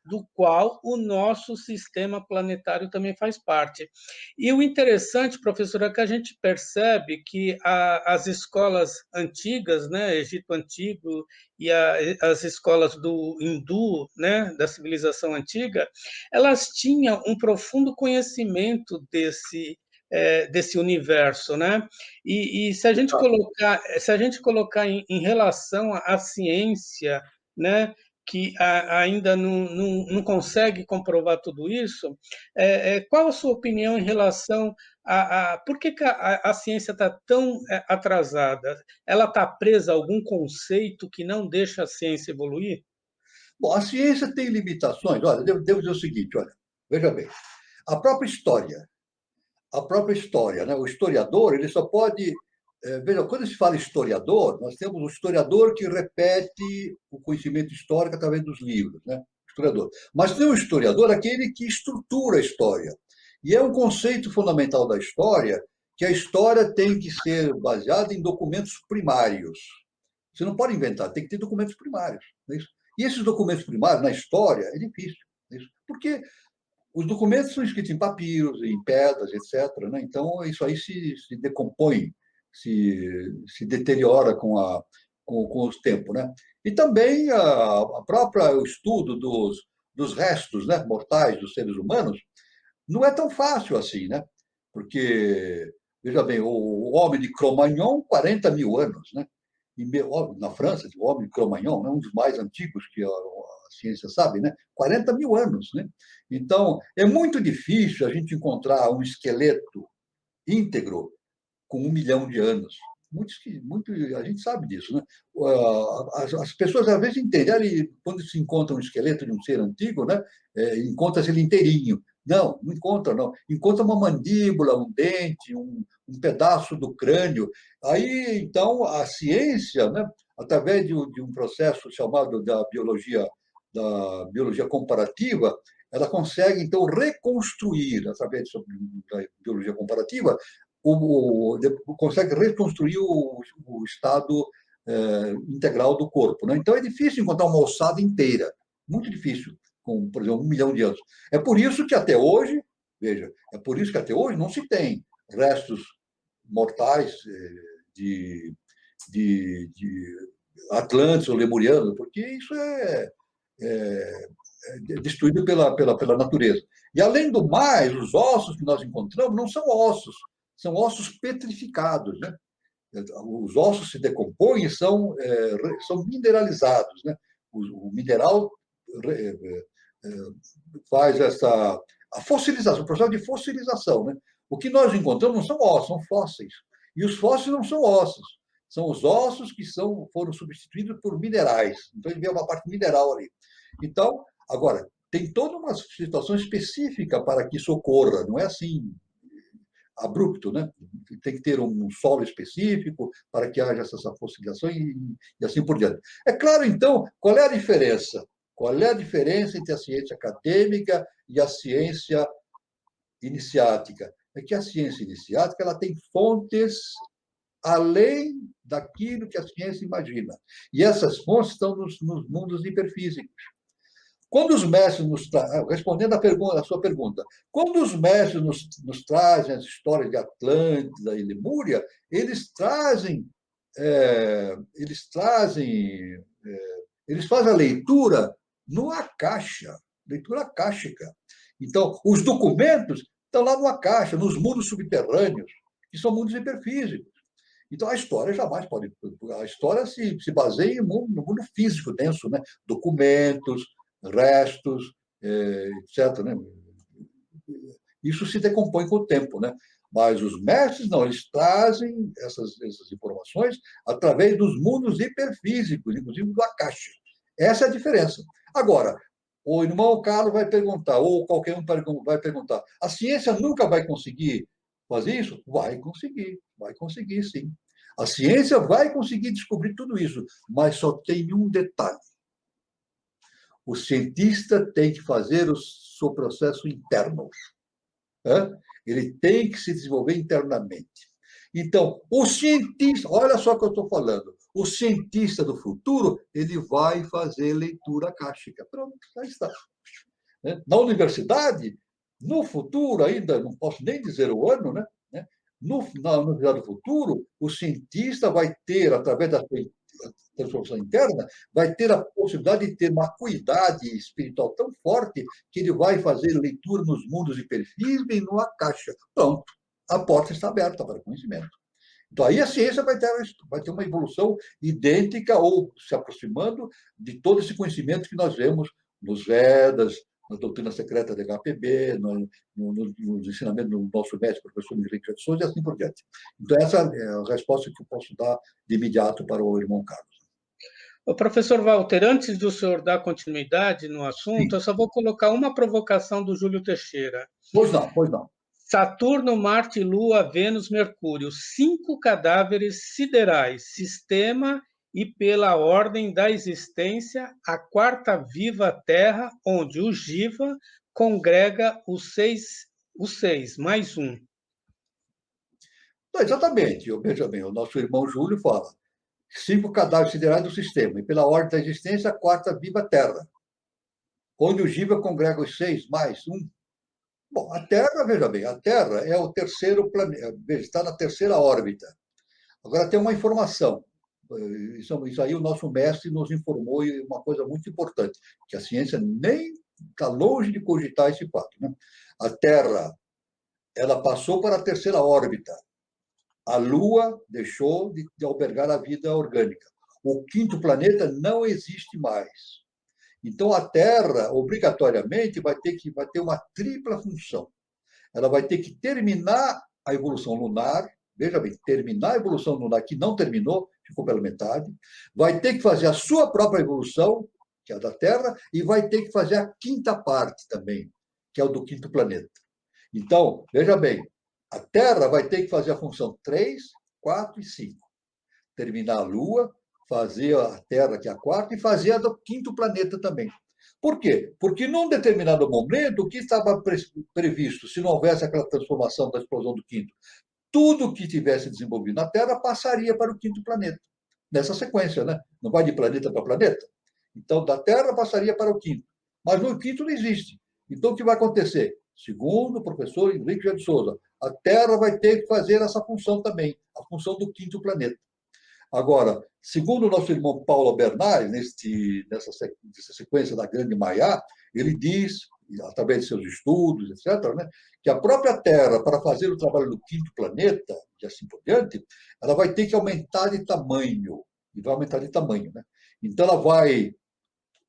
S3: Do qual o nosso sistema planetário também faz parte. E o interessante, professor, é que a gente percebe que as escolas antigas, né, Egito Antigo e as escolas do hindu, né, da civilização antiga, elas tinham um profundo conhecimento desse universo, né? E se a gente colocar em relação à ciência, né, que ainda não consegue comprovar tudo isso, qual a sua opinião em relação por que a ciência está tão atrasada? Ela está presa a algum conceito que não deixa a ciência evoluir?
S2: Bom, a ciência tem limitações. Olha, devo dizer o seguinte, olha, veja bem, a própria história, né? O historiador, ele só pode. Veja, quando se fala historiador, nós temos o historiador que repete o conhecimento histórico através dos livros, né? Historiador. Mas tem o historiador aquele que estrutura a história. E é um conceito fundamental da história que a história tem que ser baseada em documentos primários. Você não pode inventar, tem que ter documentos primários. Não é isso? E esses documentos primários na história é difícil. Não é isso? Porque os documentos são escritos em papiros, em pedras, etc. Né? Então, isso aí se decompõe, se deteriora com os tempos. Né? E também a própria o estudo dos restos, né, mortais dos seres humanos não é tão fácil assim, né? Porque, veja bem, o homem de Cro-Magnon, 40 mil anos, né? E na França, o homem de Cro-Magnon, né, um dos mais antigos que a ciência sabe, né? 40 mil anos, né? Então, é muito difícil a gente encontrar um esqueleto íntegro com 1 milhão de anos. A gente sabe disso, né? As pessoas às vezes entendem, ali, quando se encontra um esqueleto de um ser antigo, né? Encontra-se ele inteirinho. Não, não encontra, não. Encontra uma mandíbula, um dente, um pedaço do crânio. Aí, então, a ciência, né? Através de um processo chamado da biologia comparativa, ela consegue, então, reconstruir, através da biologia comparativa, consegue reconstruir o estado integral do corpo. Né? Então, é difícil encontrar uma ossada inteira, muito difícil, com, por exemplo, 1 milhão de anos. É por isso que até hoje, veja, é por isso que até hoje não se tem restos mortais de Atlantes ou Lemurianos, porque isso é destruído pela natureza. E, além do mais, os ossos que nós encontramos não são ossos petrificados. Né? Os ossos se decompõem e são mineralizados. Né? O mineral faz a fossilização, o processo de fossilização. Né? O que nós encontramos não são ossos, são fósseis. E os fósseis não são ossos, são os ossos que foram substituídos por minerais. Então, ele vê uma parte mineral ali. Então, agora, tem toda uma situação específica para que isso ocorra, não é assim abrupto, né? Tem que ter um solo específico para que haja essa fossilização e assim por diante. É claro, então, qual é a diferença? Qual é a diferença entre a ciência acadêmica e a ciência iniciática? É que a ciência iniciática ela tem fontes além daquilo que a ciência imagina. E essas fontes estão nos mundos hiperfísicos. Quando os mestres respondendo a sua pergunta, quando os mestres nos trazem as histórias de Atlântida e Lemúria, eles fazem a leitura no Akasha, leitura akáshica. Então, os documentos estão lá numa caixa, nos mundos subterrâneos, que são mundos hiperfísicos. Então, a história jamais pode... A história se baseia no mundo físico denso, né? Documentos, restos, etc. Né? Isso se decompõe com o tempo, né? Mas os mestres, não, eles trazem essas informações através dos mundos hiperfísicos, inclusive do Akasha. Essa é a diferença. Agora, o irmão Carlos vai perguntar, ou qualquer um vai perguntar, a ciência nunca vai conseguir fazer isso? Vai conseguir, sim. A ciência vai conseguir descobrir tudo isso, mas só tem um detalhe. O cientista tem que fazer o seu processo interno. Ele tem que se desenvolver internamente. Então, o cientista, olha só o que eu estou falando, o cientista do futuro, ele vai fazer leitura akáshica. Pronto, já está. Na universidade, no futuro, ainda não posso nem dizer o ano, né? Na universidade do futuro, o cientista vai ter, através da transformação interna, vai ter a possibilidade de ter uma acuidade espiritual tão forte que ele vai fazer leitura nos mundos hiperfísicos e no Akasha. Pronto, a porta está aberta para o conhecimento. Então, aí a ciência vai ter uma evolução idêntica ou se aproximando de todo esse conhecimento que nós vemos nos Vedas, na doutrina secreta da HPB, nos ensinamentos do nosso mestre, professor Henrique de Souza, e assim por diante. Então, essa é a resposta que eu posso dar de imediato para o irmão Carlos.
S3: O professor Walter, antes do senhor dar continuidade no assunto,
S2: Sim.
S3: Eu só vou colocar uma provocação do Júlio Teixeira.
S2: Pois não.
S3: Saturno, Marte, Lua, Vênus, Mercúrio, 5 cadáveres siderais, sistema e pela ordem da existência, a quarta viva Terra, onde o Jiva congrega os seis mais um.
S2: Exatamente. Veja bem, o nosso irmão Júlio fala 5 cadáveres siderais do sistema, e pela ordem da existência, a quarta viva Terra, onde o Jiva congrega os 6 mais um. Bom, a Terra, veja bem, a Terra é o terceiro planeta, está na terceira órbita. Agora, tem uma informação. Isso aí o nosso mestre nos informou, e uma coisa muito importante, que a ciência nem está longe de cogitar esse fato. Né? A Terra, ela passou para a terceira órbita. A Lua deixou de albergar a vida orgânica. O quinto planeta não existe mais. Então, a Terra, obrigatoriamente, vai ter uma tripla função. Ela vai ter que terminar a evolução lunar, veja bem, terminar a evolução lunar, que não terminou, ficou pela metade, vai ter que fazer a sua própria evolução, que é a da Terra, e vai ter que fazer a quinta parte também, que é o do quinto planeta. Então, veja bem, a Terra vai ter que fazer a função 3, 4 e 5. Terminar a Lua, fazer a Terra, que é a quarta, e fazer a do quinto planeta também. Por quê? Porque num determinado momento, o que estava previsto, se não houvesse aquela transformação da explosão do quinto, tudo que tivesse desenvolvido na Terra passaria para o quinto planeta. Nessa sequência, né? Não vai de planeta para planeta? Então, da Terra passaria para o quinto. Mas no quinto não existe. Então, o que vai acontecer? Segundo o professor Henrique de Souza, a Terra vai ter que fazer essa função também, a função do quinto planeta. Agora, segundo o nosso irmão Paulo Bernal, nessa sequência da Grande Maiá, ele diz, através de seus estudos, etc., né, que a própria Terra, para fazer o trabalho do quinto planeta, e assim por diante, ela vai ter que aumentar de tamanho, e vai aumentar de tamanho. Né? Então, ela vai,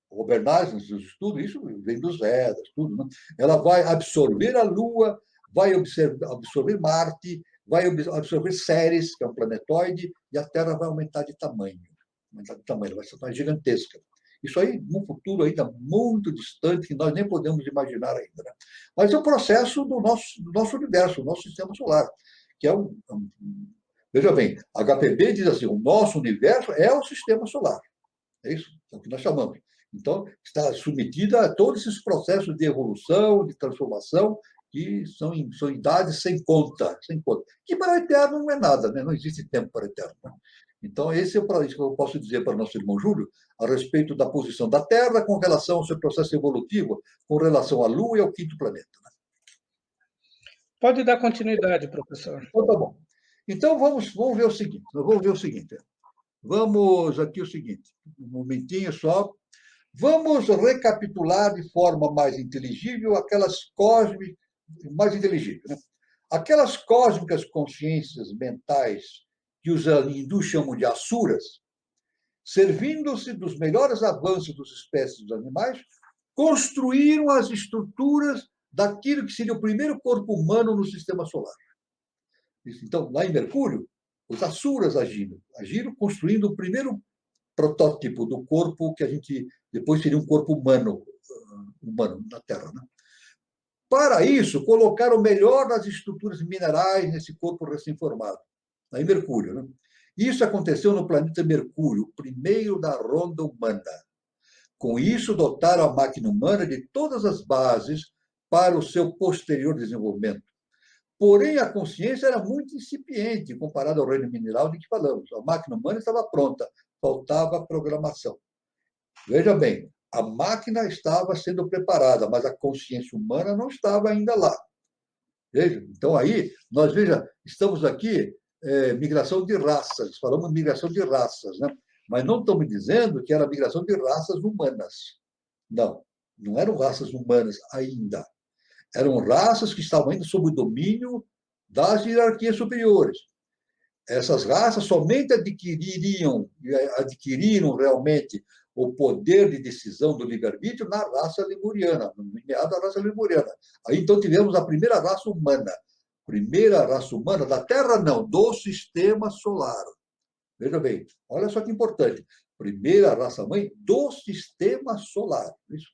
S2: o Bernal, nos seus estudos, isso vem dos Vedas, tudo, né? Ela vai absorver a Lua, vai absorver Marte, vai absorver Ceres, que é um planetóide, e a Terra vai aumentar de tamanho. Ela vai ser mais gigantesca. Isso aí, num futuro ainda muito distante, que nós nem podemos imaginar ainda. Né? Mas é um processo do nosso universo, do nosso sistema solar, que é Veja bem, a HPB diz assim, o nosso universo é o sistema solar. É isso? É o que nós chamamos. Então, está submetida a todos esses processos de evolução, de transformação, que são idades sem conta. Que para o eterno não é nada, né? Não existe tempo para o eterno. Né? Então, esse é isso que eu posso dizer para o nosso irmão Júlio, a respeito da posição da Terra com relação ao seu processo evolutivo, com relação à Lua e ao quinto planeta. Né?
S3: Pode dar continuidade, professor.
S2: Então, tá bom. Então, vamos ver o seguinte. Vamos aqui o seguinte. Um momentinho só. Vamos recapitular de forma mais inteligível aquelas mais inteligível, né? Aquelas cósmicas consciências mentais que os hindus chamam de asuras, servindo-se dos melhores avanços das espécies dos animais, construíram as estruturas daquilo que seria o primeiro corpo humano no sistema solar. Então, lá em Mercúrio, os asuras agiram construindo o primeiro protótipo do corpo que a gente depois seria um corpo humano na Terra, né? Para isso, colocaram o melhor das estruturas minerais nesse corpo recém-formado, lá em Mercúrio, né? Isso aconteceu no planeta Mercúrio, o primeiro da ronda humana. Com isso, dotaram a máquina humana de todas as bases para o seu posterior desenvolvimento. Porém, a consciência era muito incipiente comparada ao reino mineral de que falamos. A máquina humana estava pronta, faltava programação. Veja bem, a máquina estava sendo preparada, mas a consciência humana não estava ainda lá. Veja, então aí, nós estamos aqui, migração de raças, falamos de migração de raças, né? Mas não estamos dizendo que era migração de raças humanas. Não, não eram raças humanas ainda. Eram raças que estavam ainda sob o domínio das hierarquias superiores. Essas raças somente adquiriram realmente o poder de decisão do livre-arbítrio na raça lemuriana, no meado da raça lemuriana. Aí, então, tivemos a primeira raça humana da Terra, não, do sistema solar. Veja bem, olha só que importante. Primeira raça-mãe do sistema solar. Isso.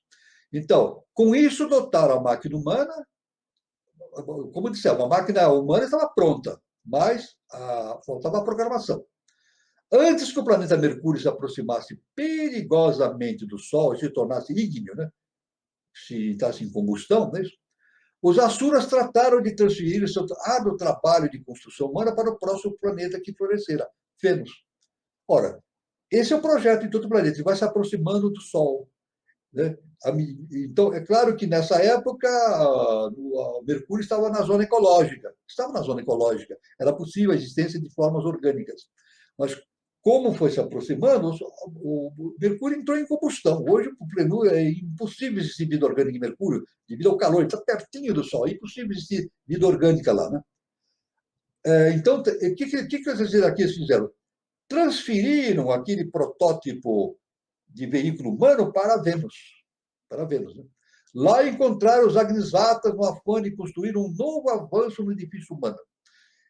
S2: Então, com isso, dotaram a máquina humana, como dissemos, a máquina humana estava pronta, mas faltava a programação. Antes que o planeta Mercúrio se aproximasse perigosamente do Sol e se tornasse ígneo, né? Se entrasse em combustão, né? Os asuras trataram de transferir o seu árduo trabalho de construção humana para o próximo planeta que florescerá, Vênus. Ora, esse é o projeto de todo o planeta, ele vai se aproximando do Sol, né? Então, é claro que nessa época o Mercúrio estava na zona ecológica, era possível a existência de formas orgânicas. Mas, como foi se aproximando, o Mercúrio entrou em combustão. Hoje, é impossível existir vida orgânica em Mercúrio, devido ao calor, ele está pertinho do Sol, é impossível existir vida orgânica lá, né? Então, o que esses hierarquias fizeram? Transferiram aquele protótipo de veículo humano para Vênus. Né? Lá encontraram os Agnisvatas no afã de construir um novo avanço no edifício humano.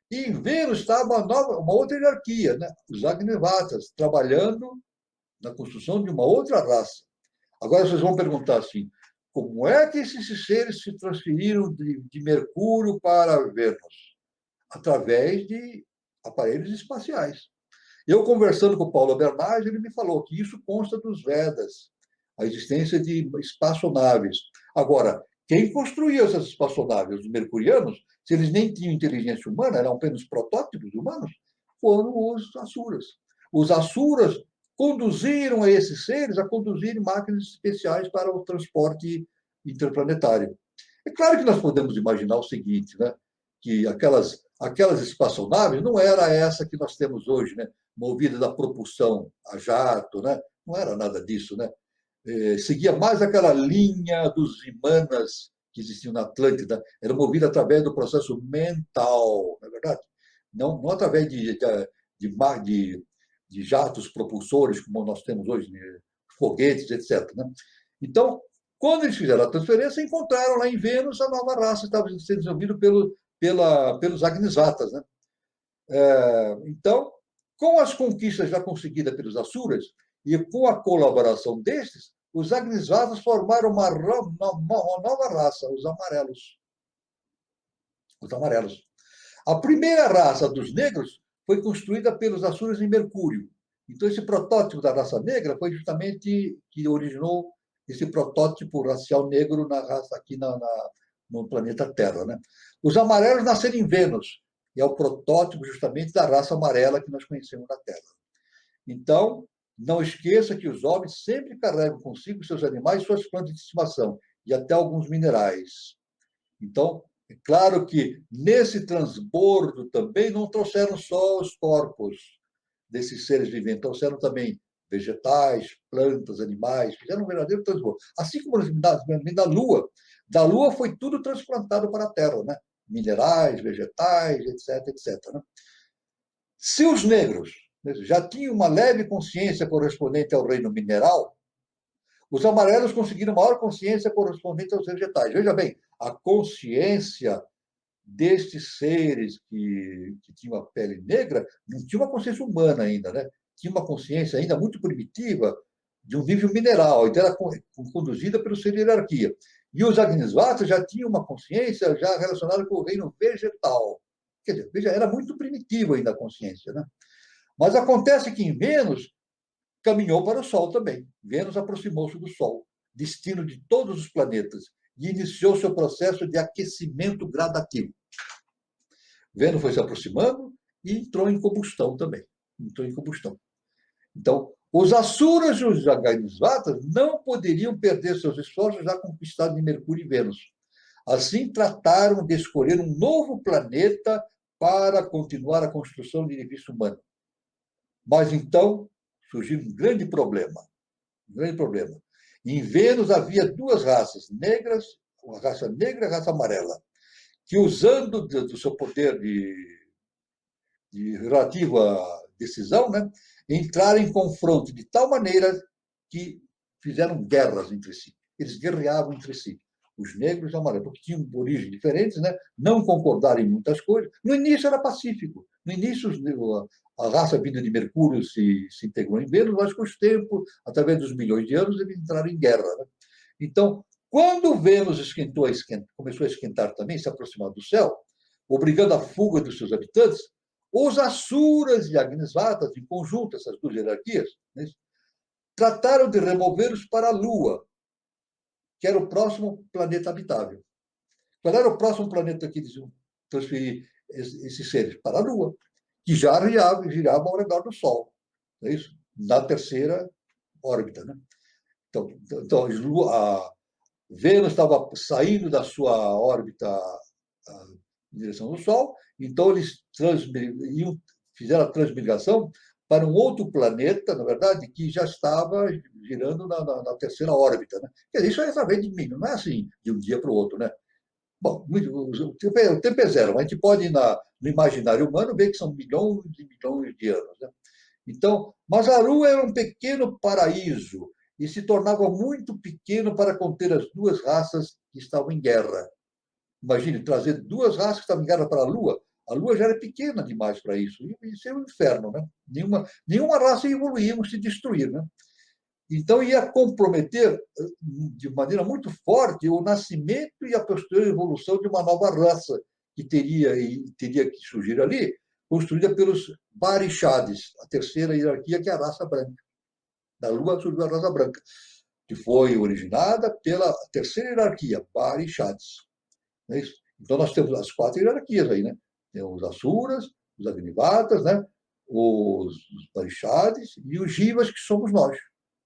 S2: E em Vênus estava uma outra hierarquia, né? Os Agnisvatas, trabalhando na construção de uma outra raça. Agora vocês vão perguntar assim, como é que esses seres se transferiram de Mercúrio para Vênus? Através de aparelhos espaciais. Eu, conversando com o Paulo Bernardi, ele me falou que isso consta dos Vedas, a existência de espaçonaves. Agora, quem construiu essas espaçonaves? Os mercurianos, se eles nem tinham inteligência humana, eram apenas protótipos humanos, foram os Asuras. Os Asuras conduziram a esses seres a conduzirem máquinas especiais para o transporte interplanetário. É claro que nós podemos imaginar o seguinte, né? Que aquelas espaçonaves não era essa que nós temos hoje, né? Movida da propulsão a jato, né? Não era nada disso, né? Seguia mais aquela linha dos Vimanas que existiam na Atlântida, era movida através do processo mental, não é verdade? Não através de jatos propulsores, como nós temos hoje, né? Foguetes, etc. Né? Então, quando eles fizeram a transferência, encontraram lá em Vênus a nova raça que estava sendo desenvolvida pelos Agnisvatas. Né? Então, com as conquistas já conseguidas pelos Asuras e com a colaboração destes, os Agnisvatas formaram uma nova raça, os amarelos. Os amarelos. A primeira raça dos negros foi construída pelos Asuras em Mercúrio. Então, esse protótipo da raça negra foi justamente que originou esse protótipo racial negro na raça aqui no planeta Terra. Né? Os amarelos nasceram em Vênus, e é o protótipo justamente da raça amarela que nós conhecemos na Terra. Então, não esqueça que os homens sempre carregam consigo seus animais e suas plantas de estimação, e até alguns minerais. Então, é claro que nesse transbordo também não trouxeram só os corpos desses seres viventes, trouxeram também vegetais, plantas, animais, fizeram um verdadeiro transbordo. Assim como na Lua, Da Lua foi tudo transplantado para a Terra, né? Minerais, vegetais, etc, etc. Né? Se os negros já tinham uma leve consciência correspondente ao reino mineral, os amarelos conseguiram maior consciência correspondente aos vegetais. Veja bem, a consciência destes seres que tinham a pele negra não tinha uma consciência humana ainda, né? Tinha uma consciência ainda muito primitiva de um nível mineral, então era conduzida pelo ser de hierarquia. E os Agnisvatas já tinham uma consciência já relacionada com o reino vegetal. Quer dizer, veja, era muito primitivo ainda a consciência, né? Mas acontece que em Vênus caminhou para o Sol também. Vênus aproximou-se do Sol, destino de todos os planetas, e iniciou seu processo de aquecimento gradativo. Vênus foi se aproximando e entrou em combustão também. Entrou em combustão. Então, os Asuras e os Agnisvatas não poderiam perder seus esforços já conquistados em Mercúrio e Vênus. Assim, trataram de escolher um novo planeta para continuar a construção do edifício humano. Mas então surgiu um grande problema. Um grande problema. Em Vênus havia duas raças, negras, a raça negra e a raça amarela, que, usando do seu poder relativo à decisão, né, entraram em confronto de tal maneira que fizeram guerras entre si. Eles guerreavam entre si, os negros e os amarelos, porque tinham origens diferentes, né, não concordaram em muitas coisas. No início era pacífico. No início, a raça vinda de Mercúrio se integrou em Vênus, mas com o tempo, através dos milhões de anos, eles entraram em guerra. Né? Então, quando Vênus começou a esquentar também, se aproximar do céu, obrigando a fuga dos seus habitantes, os Asuras e Agnisvatas, em conjunto, essas duas hierarquias, né, trataram de removê-los para a Lua, que era o próximo planeta habitável. Qual era o próximo planeta que eles iam transferir esses seres? Para a Lua, que já girava ao redor do Sol. É isso? Na terceira órbita. Né? Então a Vênus estava saindo da sua órbita em direção ao Sol, então eles fizeram a transmigração para um outro planeta, na verdade, que já estava girando na terceira órbita. Né? Quer dizer, isso é através de mim, não é assim de um dia para o outro. Né? Bom, o tempo é zero, mas a gente pode, no imaginário humano, ver que são milhões e milhões de anos. Né? Então, mas a Lua era um pequeno paraíso e se tornava muito pequeno para conter as duas raças que estavam em guerra. Imagine, trazer duas raças que estavam em guerra para a Lua. A Lua já era pequena demais para isso. Isso é um inferno. Né? Nenhuma raça ia evoluir, ia se destruir. Né? Então, ia comprometer de maneira muito forte o nascimento e a posterior evolução de uma nova raça que teria que surgir ali, construída pelos Barixades, a terceira hierarquia, que é a raça branca. Da Lua surgiu a raça branca, que foi originada pela terceira hierarquia, Barixades. Não é isso? Então, nós temos as quatro hierarquias aí, né? Temos os Asuras, os Agnivatas, né? Os Barixades e os Jivas, que somos nós.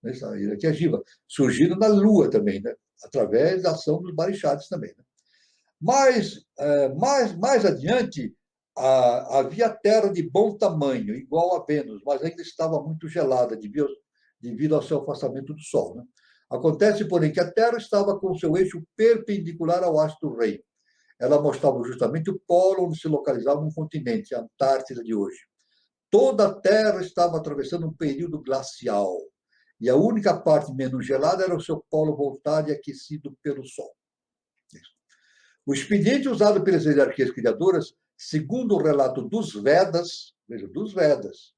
S2: Essa hierarquia Jiva, surgindo na Lua também, né? Através da ação dos Barixades também. Né? Mas, mais adiante, havia terra de bom tamanho, igual a Vênus, mas ainda estava muito gelada devido ao seu afastamento do Sol. Né? Acontece, porém, que a Terra estava com seu eixo perpendicular ao astro-rei. Ela mostrava justamente o polo onde se localizava um continente, a Antártida de hoje. Toda a Terra estava atravessando um período glacial, e a única parte menos gelada era o seu polo voltado e aquecido pelo Sol. O expediente usado pelas hierarquias criadoras, segundo o relato dos Vedas, veja, dos Vedas,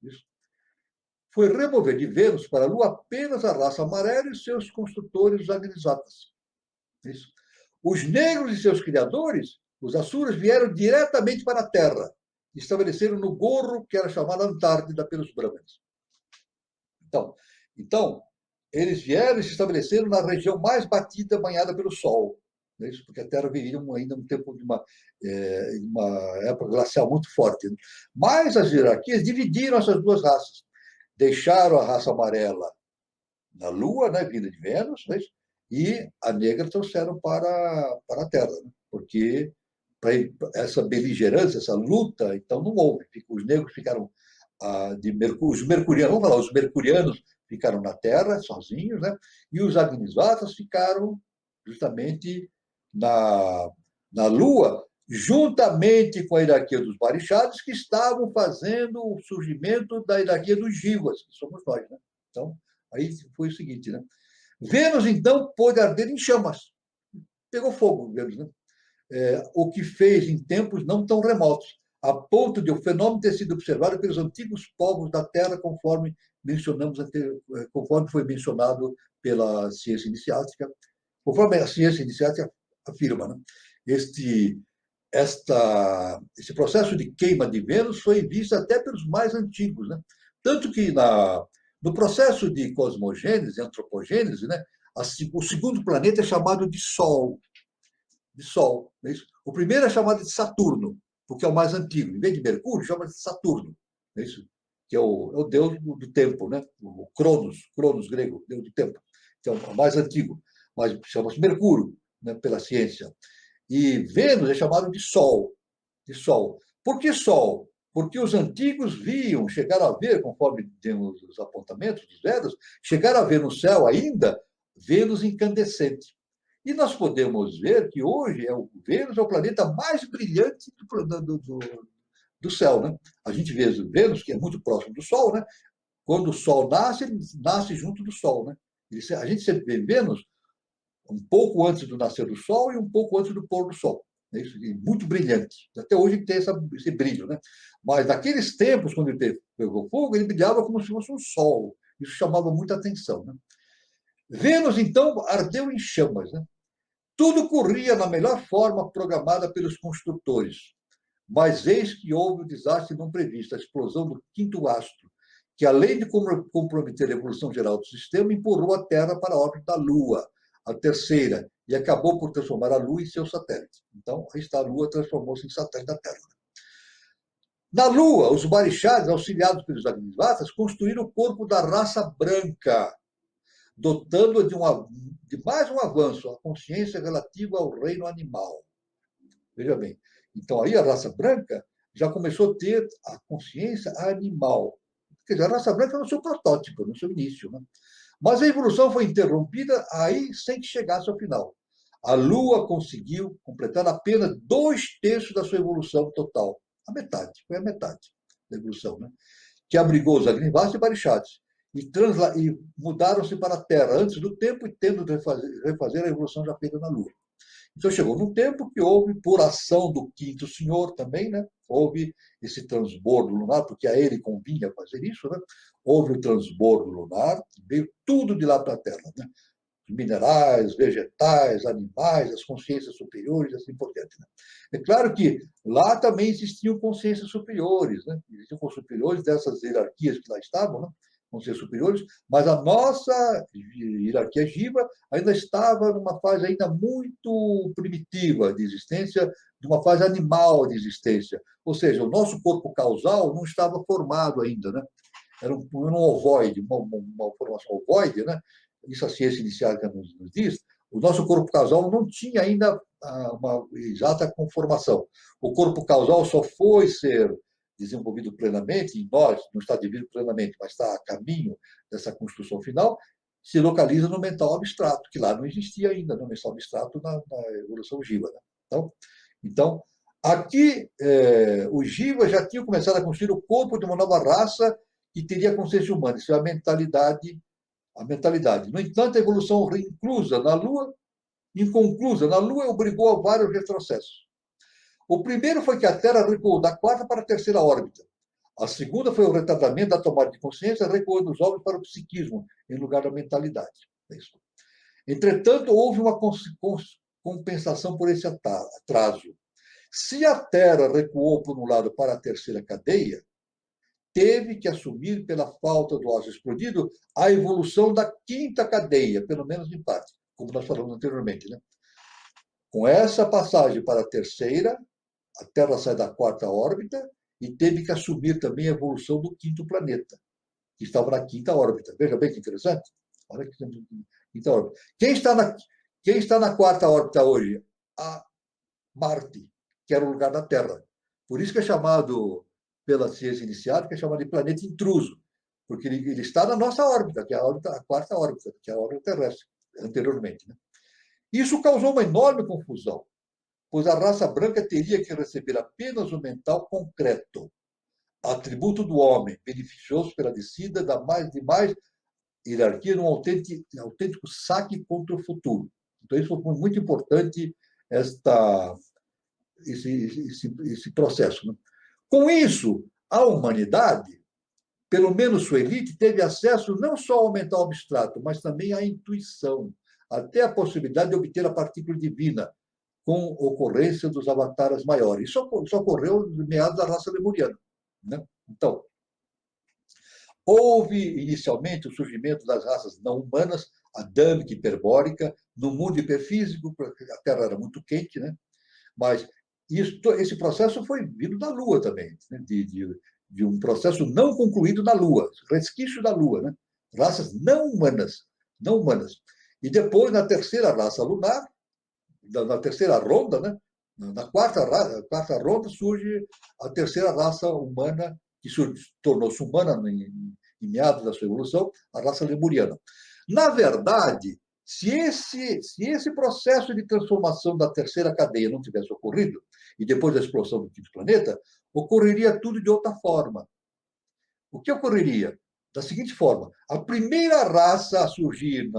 S2: foi remover de Vênus para a Lua apenas a raça amarela e seus construtores, os Agnisvatas. Os negros e seus criadores, os Asuras, vieram diretamente para a Terra, e estabeleceram no gorro que era chamado Antártida pelos Brahmanes. Então, eles vieram e se estabeleceram na região mais batida, banhada pelo Sol. Né? Porque a Terra vivia ainda um tempo de uma época glacial muito forte. Né? Mas as hierarquias dividiram essas duas raças. Deixaram a raça amarela na Lua, né, vinda de Vênus, né? E a negra trouxeram para a Terra. Né? Porque para essa beligerância, essa luta, então não houve. Os negros ficaram os mercurianos, vamos falar, os mercurianos ficaram na Terra, sozinhos, né? E os Agnisvatas ficaram justamente na Lua, juntamente com a hierarquia dos Barishads, que estavam fazendo o surgimento da hierarquia dos Jivas, que somos nós. Né? Então, aí foi o seguinte, né? Vênus, então, pôde arder em chamas. Pegou fogo, Vênus, né? O que fez em tempos não tão remotos, a ponto de o fenômeno ter sido observado pelos antigos povos da Terra, conforme foi mencionado pela ciência iniciática, conforme a ciência iniciática afirma. Né? Esse processo de queima de Vênus foi visto até pelos mais antigos. Né? Tanto que no processo de cosmogênese, antropogênese, né, o segundo planeta é chamado de Sol. É isso? O primeiro é chamado de Saturno, porque é o mais antigo. Em vez de Mercúrio, chama de Saturno. É isso? Que é o deus do tempo, né? O Cronos grego, deus do tempo. Então, é o mais antigo. Mas chama-se Mercúrio, né, pela ciência. E Vênus é chamado de Sol. Por que Sol? Porque os antigos chegaram a ver, conforme temos os apontamentos dos Vedas, chegaram a ver no céu ainda Vênus incandescente. E nós podemos ver que hoje o Vênus é o planeta mais brilhante do céu. Né? A gente vê Vênus, que é muito próximo do Sol, né? Quando o Sol nasce, ele nasce junto do Sol. Né? A gente sempre vê Vênus um pouco antes do nascer do Sol e um pouco antes do pôr do Sol. É isso, muito brilhante. Até hoje ele tem esse brilho. Né? Mas naqueles tempos, quando ele pegou fogo, ele brilhava como se fosse um sol. Isso chamava muita atenção. Né? Vênus, então, ardeu em chamas. Né? Tudo corria na melhor forma programada pelos construtores. Mas eis que houve o desastre não previsto, a explosão do quinto astro, que, além de comprometer a evolução geral do sistema, empurrou a Terra para a órbita da Lua, a terceira, e acabou por transformar a Lua em seu satélite. Então, aí está, a Lua transformou-se em satélite da Terra. Na Lua, os Barishads, auxiliados pelos Agnivatas, construíram o corpo da raça branca, dotando-a de mais um avanço, a consciência relativa ao reino animal. Veja bem, então aí a raça branca já começou a ter a consciência animal. Quer dizer, a raça branca é no seu protótipo, no seu início. Né? Mas a evolução foi interrompida aí sem que chegasse ao final. A Lua conseguiu completar apenas 2/3 da sua evolução total. Foi a metade da evolução, né? Que abrigou os Agnivatas e Barishads. E mudaram-se para a Terra antes do tempo e tendo de refazer a evolução já feita na Lua. Então chegou num tempo que houve, por ação do quinto senhor também, né? Houve esse transbordo lunar, porque a ele convinha fazer isso, né? Houve o transbordo lunar, veio tudo de lá para a Terra, né? Minerais, vegetais, animais, as consciências superiores, assim por diante. Né? É claro que lá também existiam consciências superiores, né? Existiam consciências superiores dessas hierarquias que lá estavam, né? Consciências superiores, mas a nossa hierarquia Jiva ainda estava numa fase ainda muito primitiva de existência, de uma fase animal de existência. Ou seja, o nosso corpo causal não estava formado ainda, né? Era um ovoide, uma formação ovoide, né? Isso a ciência iniciática nos diz. O nosso corpo causal não tinha ainda uma exata conformação. O corpo causal só foi ser desenvolvido plenamente, em nós, não está desenvolvido plenamente, mas está a caminho dessa construção final, se localiza no mental abstrato, que lá não existia ainda, no mental abstrato na evolução Jiva. Né? Então, aqui, os Jivas já tinham começado a construir o corpo de uma nova raça que teria consciência humana. Isso é a mentalidade. No entanto, a evolução inconclusa na Lua obrigou a vários retrocessos. O primeiro foi que a Terra recuou da quarta para a terceira órbita. A segunda foi o retardamento da tomada de consciência, recuando os homens para o psiquismo, em lugar da mentalidade. Entretanto, houve uma compensação por esse atraso. Se a Terra recuou por um lado para a terceira cadeia, teve que assumir, pela falta do ósseo explodido, a evolução da quinta cadeia, pelo menos em parte, como nós falamos anteriormente. Né? Com essa passagem para a terceira, a Terra sai da quarta órbita e teve que assumir também a evolução do quinto planeta, que estava na quinta órbita. Veja bem que interessante. Olha que quinta órbita. Quem está na quarta órbita hoje? A Marte, que era o lugar da Terra. Por isso que é chamado, pela ciência iniciática, é chamado de planeta intruso, porque ele está na nossa órbita, que é a quarta órbita, que é a órbita terrestre, anteriormente. Né? Isso causou uma enorme confusão, pois a raça branca teria que receber apenas o mental concreto, atributo do homem, beneficioso pela descida de mais hierarquia num autêntico saque contra o futuro. Então, isso foi muito importante, esse processo. Né? Com isso, a humanidade, pelo menos sua elite, teve acesso não só ao mental abstrato, mas também à intuição, até a possibilidade de obter a partícula divina, com ocorrência dos avatares maiores. Isso ocorreu no meados da raça lemuriana. Né? Então, houve inicialmente o surgimento das raças não humanas, adâmica e hiperbórica, no mundo hiperfísico, porque a Terra era muito quente, né? Mas esse processo foi vindo da Lua também, né? de um processo não concluído na Lua, resquício da Lua, né? Raças não humanas, não humanas. E depois, na terceira raça lunar, na terceira ronda, né? Na quarta ronda, surge a terceira raça humana, que tornou-se humana em meados da sua evolução, a raça lemuriana. Na verdade, se esse processo de transformação da terceira cadeia não tivesse ocorrido, e depois da explosão do quinto planeta, ocorreria tudo de outra forma. O que ocorreria? Da seguinte forma: a primeira raça a surgir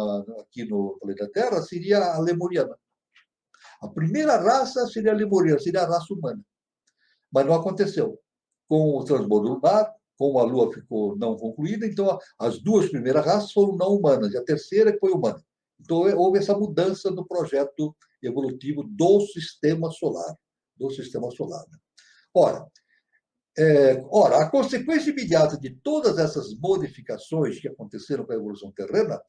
S2: aqui no planeta Terra seria a lemuriana. A primeira raça seria a lemuriana, seria a raça humana. Mas não aconteceu. Com o transbordo lunar, como a Lua ficou não concluída, então as duas primeiras raças foram não humanas, e a terceira que foi humana. Então houve essa mudança no projeto evolutivo do sistema solar. Do sistema solar. Né? Ora, a consequência imediata de todas essas modificações que aconteceram com a evolução terrena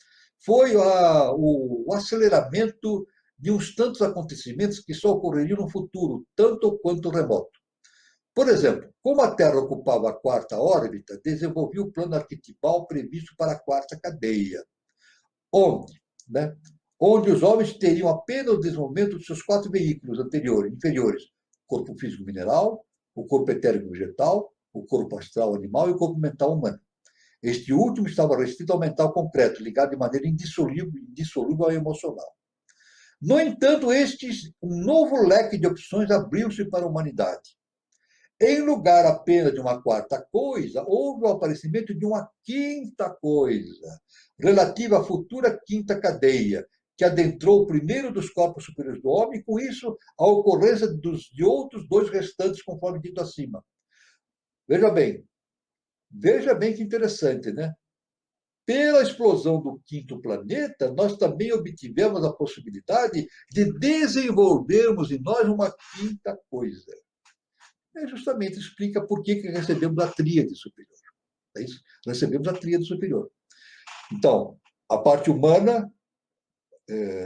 S2: foi o aceleramento de uns tantos acontecimentos que só ocorreriam no futuro, tanto quanto remoto. Por exemplo, como a Terra ocupava a quarta órbita, desenvolveu o plano arquetipal previsto para a quarta cadeia, onde os homens teriam apenas o desenvolvimento de seus 4 veículos inferiores: corpo físico mineral, o corpo etérico vegetal, o corpo astral animal e o corpo mental humano. Este último estava restrito ao mental concreto, ligado de maneira indissolúvel ao emocional. No entanto, um novo leque de opções abriu-se para a humanidade. Em lugar apenas de uma quarta coisa, houve o aparecimento de uma quinta coisa, relativa à futura quinta cadeia, que adentrou o primeiro dos corpos superiores do homem, e com isso a ocorrência de outros 2 restantes, conforme dito acima. Veja bem que interessante, né? Pela explosão do quinto planeta, nós também obtivemos a possibilidade de desenvolvermos em nós uma quinta coisa. Justamente explica por que recebemos a tríade superior. É isso? Recebemos a tríade superior. Então, a parte humana,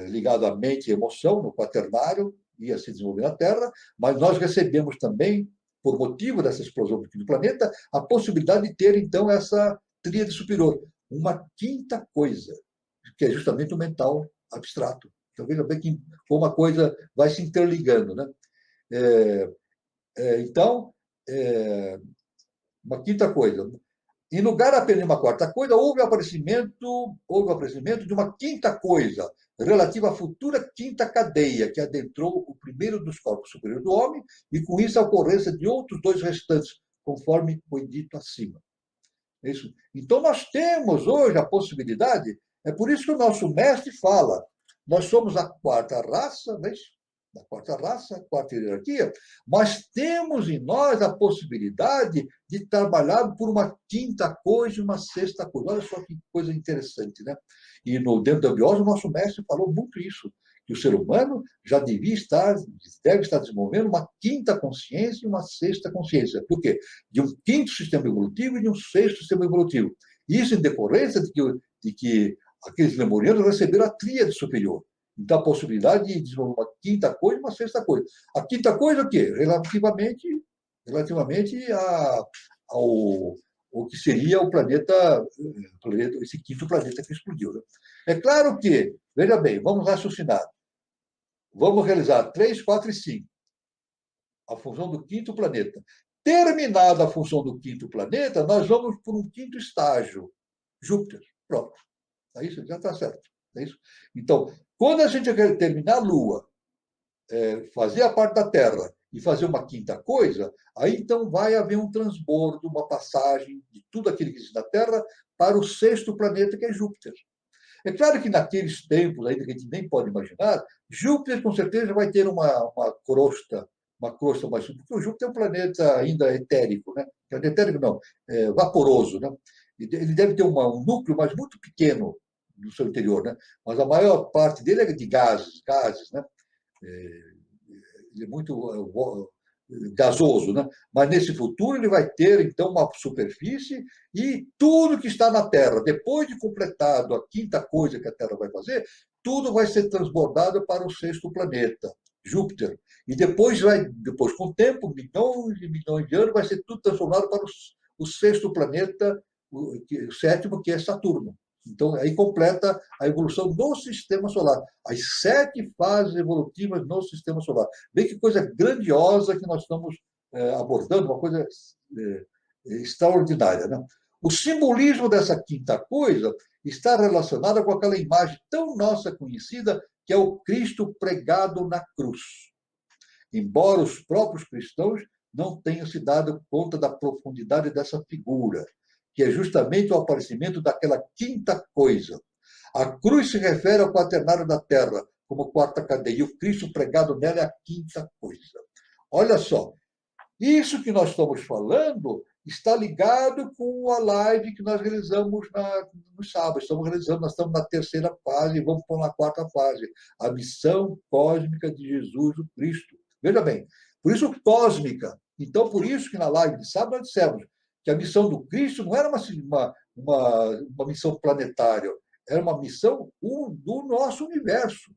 S2: ligada à mente e emoção, no quaternário, ia se desenvolver na Terra, mas nós recebemos também, por motivo dessa explosão do planeta, a possibilidade de ter, então, essa tríade superior, uma quinta coisa, que é justamente o mental abstrato. Então, veja bem como a coisa vai se interligando, né? Então, uma quinta coisa. Em lugar apenas de uma quarta coisa, houve o aparecimento de uma quinta coisa, relativa à futura quinta cadeia, que adentrou o primeiro dos corpos superiores do homem, e com isso a ocorrência de outros 2 restantes, conforme foi dito acima. É isso. Então, nós temos hoje a possibilidade, é por isso que o nosso mestre fala, nós somos a quarta raça, não é isso? Da quarta raça, quarta hierarquia, mas temos em nós a possibilidade de trabalhar por uma quinta coisa e uma sexta coisa. Olha só que coisa interessante, né? E dentro da biose, o nosso mestre falou muito isso, que o ser humano já deve estar desenvolvendo uma quinta consciência e uma sexta consciência. Por quê? De um quinto sistema evolutivo e de um sexto sistema evolutivo. Isso em decorrência de que aqueles lemurianos receberam a tríade superior. Então, a possibilidade de desenvolver uma quinta coisa e uma sexta coisa. A quinta coisa, o quê? Relativamente ao que seria o planeta, esse quinto planeta que explodiu. Né? É claro que, veja bem, vamos raciocinar. Vamos realizar 3, 4 e 5. A função do quinto planeta. Terminada a função do quinto planeta, nós vamos por um quinto estágio. Júpiter. Pronto. É isso, já está certo. É isso? Então, Quando a gente quer terminar a Lua, fazer a parte da Terra e fazer uma quinta coisa, aí então vai haver um transbordo, uma passagem de tudo aquilo que existe na Terra para o sexto planeta, que é Júpiter. É claro que naqueles tempos, ainda que a gente nem pode imaginar, Júpiter com certeza vai ter uma crosta mais porque o Júpiter é um planeta ainda etérico, né? Etérico não, vaporoso, né? Ele deve ter um núcleo, mas muito pequeno no seu interior, né? Mas a maior parte dele é de gases, né? Ele é muito gasoso, né? Mas nesse futuro ele vai ter, então, uma superfície e tudo que está na Terra, depois de completado a quinta coisa que a Terra vai fazer, tudo vai ser transbordado para o sexto planeta, Júpiter. E depois, com o tempo, milhões e milhões de anos, vai ser tudo transformado para o sexto planeta, o sétimo, que é Saturno. Então, aí completa a evolução do sistema solar. As 7 fases evolutivas no sistema solar. Vê que coisa grandiosa que nós estamos abordando, uma coisa extraordinária, né? O simbolismo dessa quinta coisa está relacionado com aquela imagem tão nossa conhecida, que é o Cristo pregado na cruz. Embora os próprios cristãos não tenham se dado conta da profundidade dessa figura, que é justamente o aparecimento daquela quinta coisa. A cruz se refere ao quaternário da terra, como quarta cadeia, e o Cristo pregado nela é a quinta coisa. Olha só, isso que nós estamos falando está ligado com a live que nós realizamos no sábado. Nós estamos na terceira fase e vamos para uma quarta fase, a missão cósmica de Jesus, o Cristo. Veja bem, por isso cósmica. Então, por isso que na live de sábado nós dissemos que a missão do Cristo não era uma missão planetária, era uma missão do nosso universo.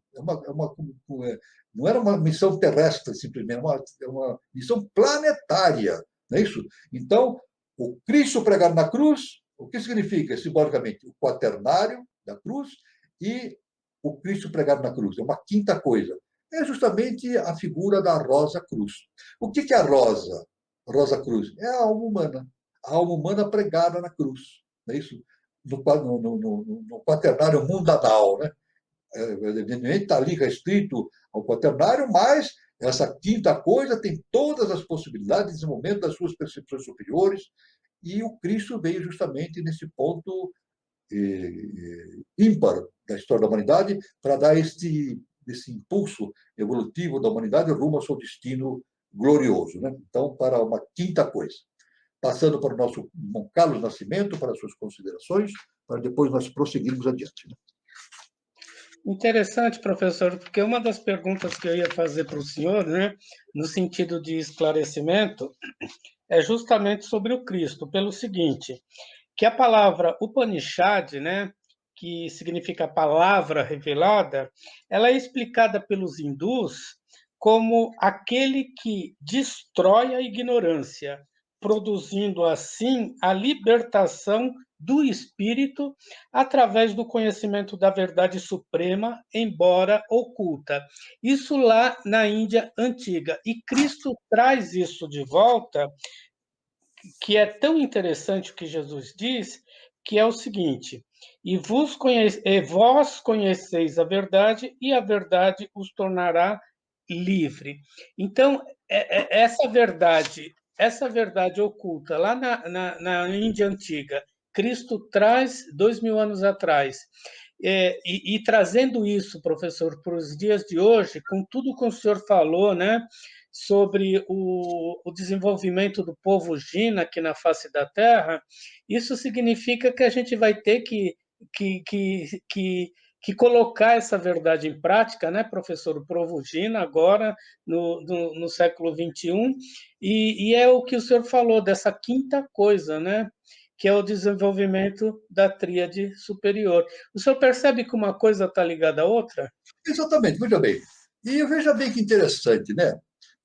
S2: Não era uma missão terrestre, simplesmente, é uma missão planetária. Não é isso? Então, o Cristo pregado na cruz, o que significa, simbolicamente? O quaternário da cruz e o Cristo pregado na cruz. É uma quinta coisa. É justamente a figura da Rosa Cruz. O que é a Rosa? Rosa Cruz? É a alma humana. A alma humana pregada na cruz. Não é isso? No quaternário mundanal, né? Evidentemente está ali restrito ao quaternário, mas essa quinta coisa tem todas as possibilidades de desenvolvimento das suas percepções superiores, e o Cristo veio justamente nesse ponto ímpar da história da humanidade para dar esse impulso evolutivo da humanidade rumo ao seu destino glorioso, né? Então, para uma quinta coisa. Passando para o nosso irmão Carlos Nascimento, para as suas considerações, para depois nós prosseguirmos adiante.
S3: Interessante, professor, porque uma das perguntas que eu ia fazer para o senhor, né, no sentido de esclarecimento, é justamente sobre o Cristo, pelo seguinte, que a palavra Upanishad, né, que significa palavra revelada, ela é explicada pelos hindus como aquele que destrói a ignorância, produzindo assim a libertação do espírito através do conhecimento da verdade suprema, embora oculta. Isso lá na Índia antiga. E Cristo traz isso de volta, que é tão interessante o que Jesus diz, que é o seguinte: vós conheceis a verdade, e a verdade os tornará livre. Então, essa verdade oculta lá na Índia antiga, Cristo traz 2000 anos atrás, e trazendo isso, professor, para os dias de hoje, com tudo que o senhor falou, né, sobre o desenvolvimento do povo Jina aqui na face da Terra, isso significa que a gente vai ter que colocar essa verdade em prática, né, professor? O povo Jina agora, no século XXI, e é o que o senhor falou, dessa quinta coisa, né, que é o desenvolvimento da tríade superior. O senhor percebe que uma coisa está ligada à outra?
S2: Exatamente, veja bem. E veja bem que interessante, né?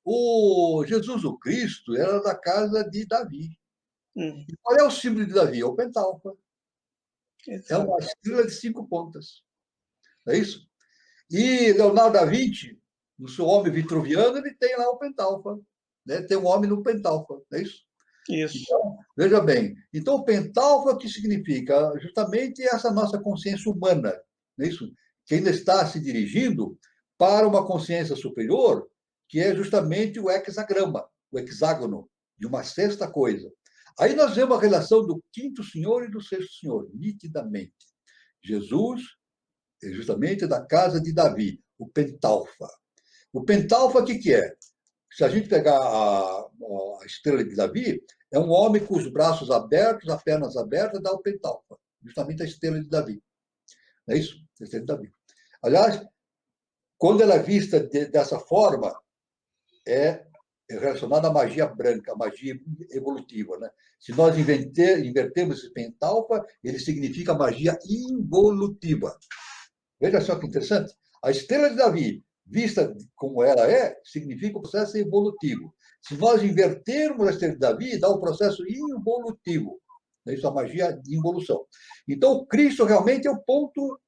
S2: O Jesus o Cristo era da casa de Davi. E qual é o símbolo de Davi? É o pentalfa. É uma estrela de 5 pontas. É isso? E Leonardo da Vinci, no seu Homem Vitruviano, ele tem lá o pentalfa. Né? Tem um homem no pentalfa. É isso?
S3: Isso.
S2: Então, veja bem. Então, o pentalfa, o que significa? Justamente essa nossa consciência humana. Não é isso? que ainda está se dirigindo para uma consciência superior, que é justamente o hexagrama, o hexágono, de uma sexta coisa. Aí nós vemos a relação do quinto senhor e do sexto senhor, nitidamente. Jesus é justamente da casa de Davi, o Pentalfa. O Pentalfa, o que é? Se a gente pegar a estrela de Davi, é um homem com os braços abertos, as pernas abertas, dá o Pentalfa, justamente a estrela de Davi. Não é isso? A estrela de Davi. Aliás, quando ela é vista dessa forma, é relacionada à magia branca, à magia evolutiva. Né? Se nós invertermos esse Pentalfa, ele significa magia involutiva. Veja só que interessante. A estrela de Davi, vista como ela é, significa o processo evolutivo. Se nós invertermos a estrela de Davi, dá um processo involutivo. Isso é a magia de involução. Então, o Cristo realmente é o ponto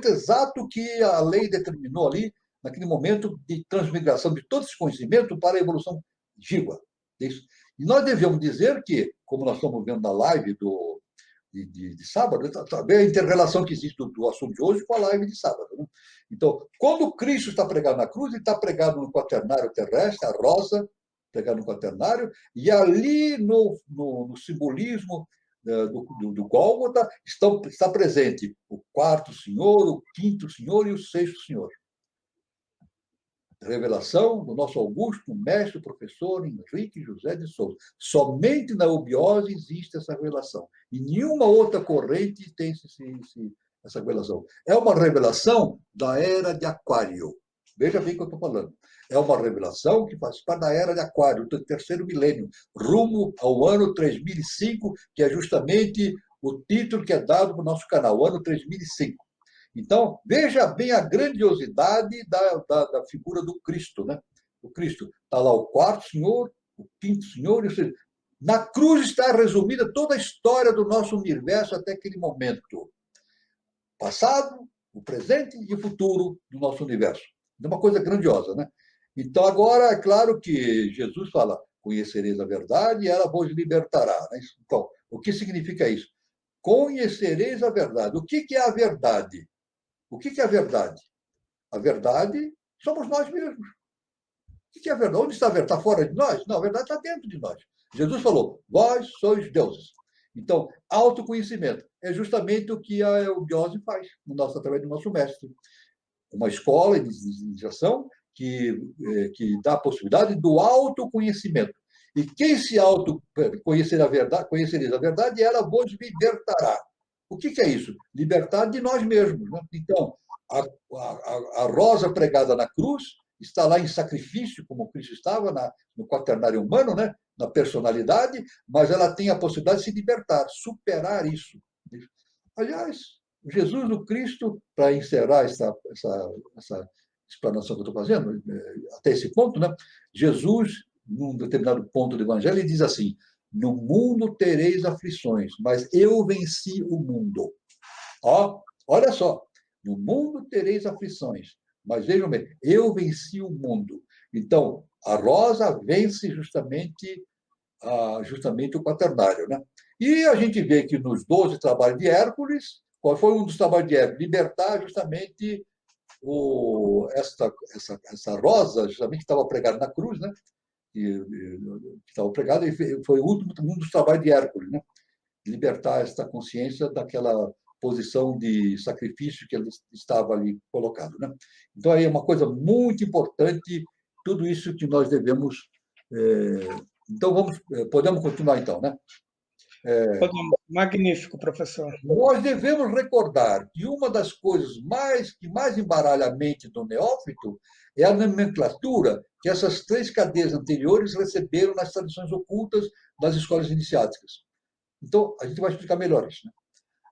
S2: exato que a lei determinou ali, naquele momento de transmigração de todo esse conhecimento para a evolução Jiva. Isso. E nós devemos dizer que, como nós estamos vendo na live de sábado, também a interrelação que existe do assunto de hoje com a live de sábado. Né? Então, quando Cristo está pregado na cruz, ele está pregado no quaternário terrestre, a rosa, pregado no quaternário, e ali no simbolismo do Gólgota está presente o quarto senhor, o quinto senhor e o sexto senhor. Revelação do nosso augusto mestre, professor Henrique José de Souza. Somente na eubiose existe essa revelação. E nenhuma outra corrente tem essa revelação. É uma revelação da era de Aquário. Veja bem o que eu estou falando. É uma revelação que faz parte da era de Aquário, do terceiro milênio, rumo ao ano 3005, que é justamente o título que é dado para o nosso canal, o ano 3005. Então, veja bem a grandiosidade da figura do Cristo. Né? O Cristo está lá o quarto senhor, o quinto senhor, na cruz está resumida toda a história do nosso universo até aquele momento. Passado, o presente e o futuro do nosso universo. É uma coisa grandiosa, né? Então, agora, é claro que Jesus fala, conhecereis a verdade e ela vos libertará. Né? Então, o que significa isso? Conhecereis a verdade. O que é a verdade? O que é a verdade? A verdade somos nós mesmos. O que é a verdade? Onde está a verdade? Está fora de nós? Não, a verdade está dentro de nós. Jesus falou, vós sois deuses. Então, autoconhecimento é justamente o que a eubiose faz, através do nosso mestre. Uma escola de iniciação que dá a possibilidade do autoconhecimento. E quem se conhecereis a verdade, ela vos libertará. O que é isso? Libertar de nós mesmos. Né? Então, a rosa pregada na cruz está lá em sacrifício, como Cristo estava no quaternário humano, né? Na personalidade, mas ela tem a possibilidade de se libertar, superar isso. Aliás, Jesus, o Cristo, para encerrar essa explanação que eu estou fazendo, até esse ponto, né? Jesus, num determinado ponto do Evangelho, ele diz assim, no mundo tereis aflições, mas eu venci o mundo. Olha só, no mundo tereis aflições, mas vejam bem, eu venci o mundo. Então, a rosa vence justamente o quaternário. Né? E a gente vê que nos 12 trabalhos de Hércules, qual foi um dos trabalhos de Hércules? Libertar justamente essa rosa, justamente que estava pregada na cruz, né? Que estava pregado, e foi um dos trabalhos de Hércules, né? Libertar esta consciência daquela posição de sacrifício que ele estava ali colocado. Né? Então, aí é uma coisa muito importante, tudo isso que nós devemos... Então, podemos continuar, então, né?
S3: Podemos. Magnífico, professor.
S2: Nós devemos recordar que uma das coisas que mais embaralha a mente do neófito é a nomenclatura que essas 3 cadeias anteriores receberam nas tradições ocultas das escolas iniciáticas. Então, a gente vai explicar melhor isso. Né?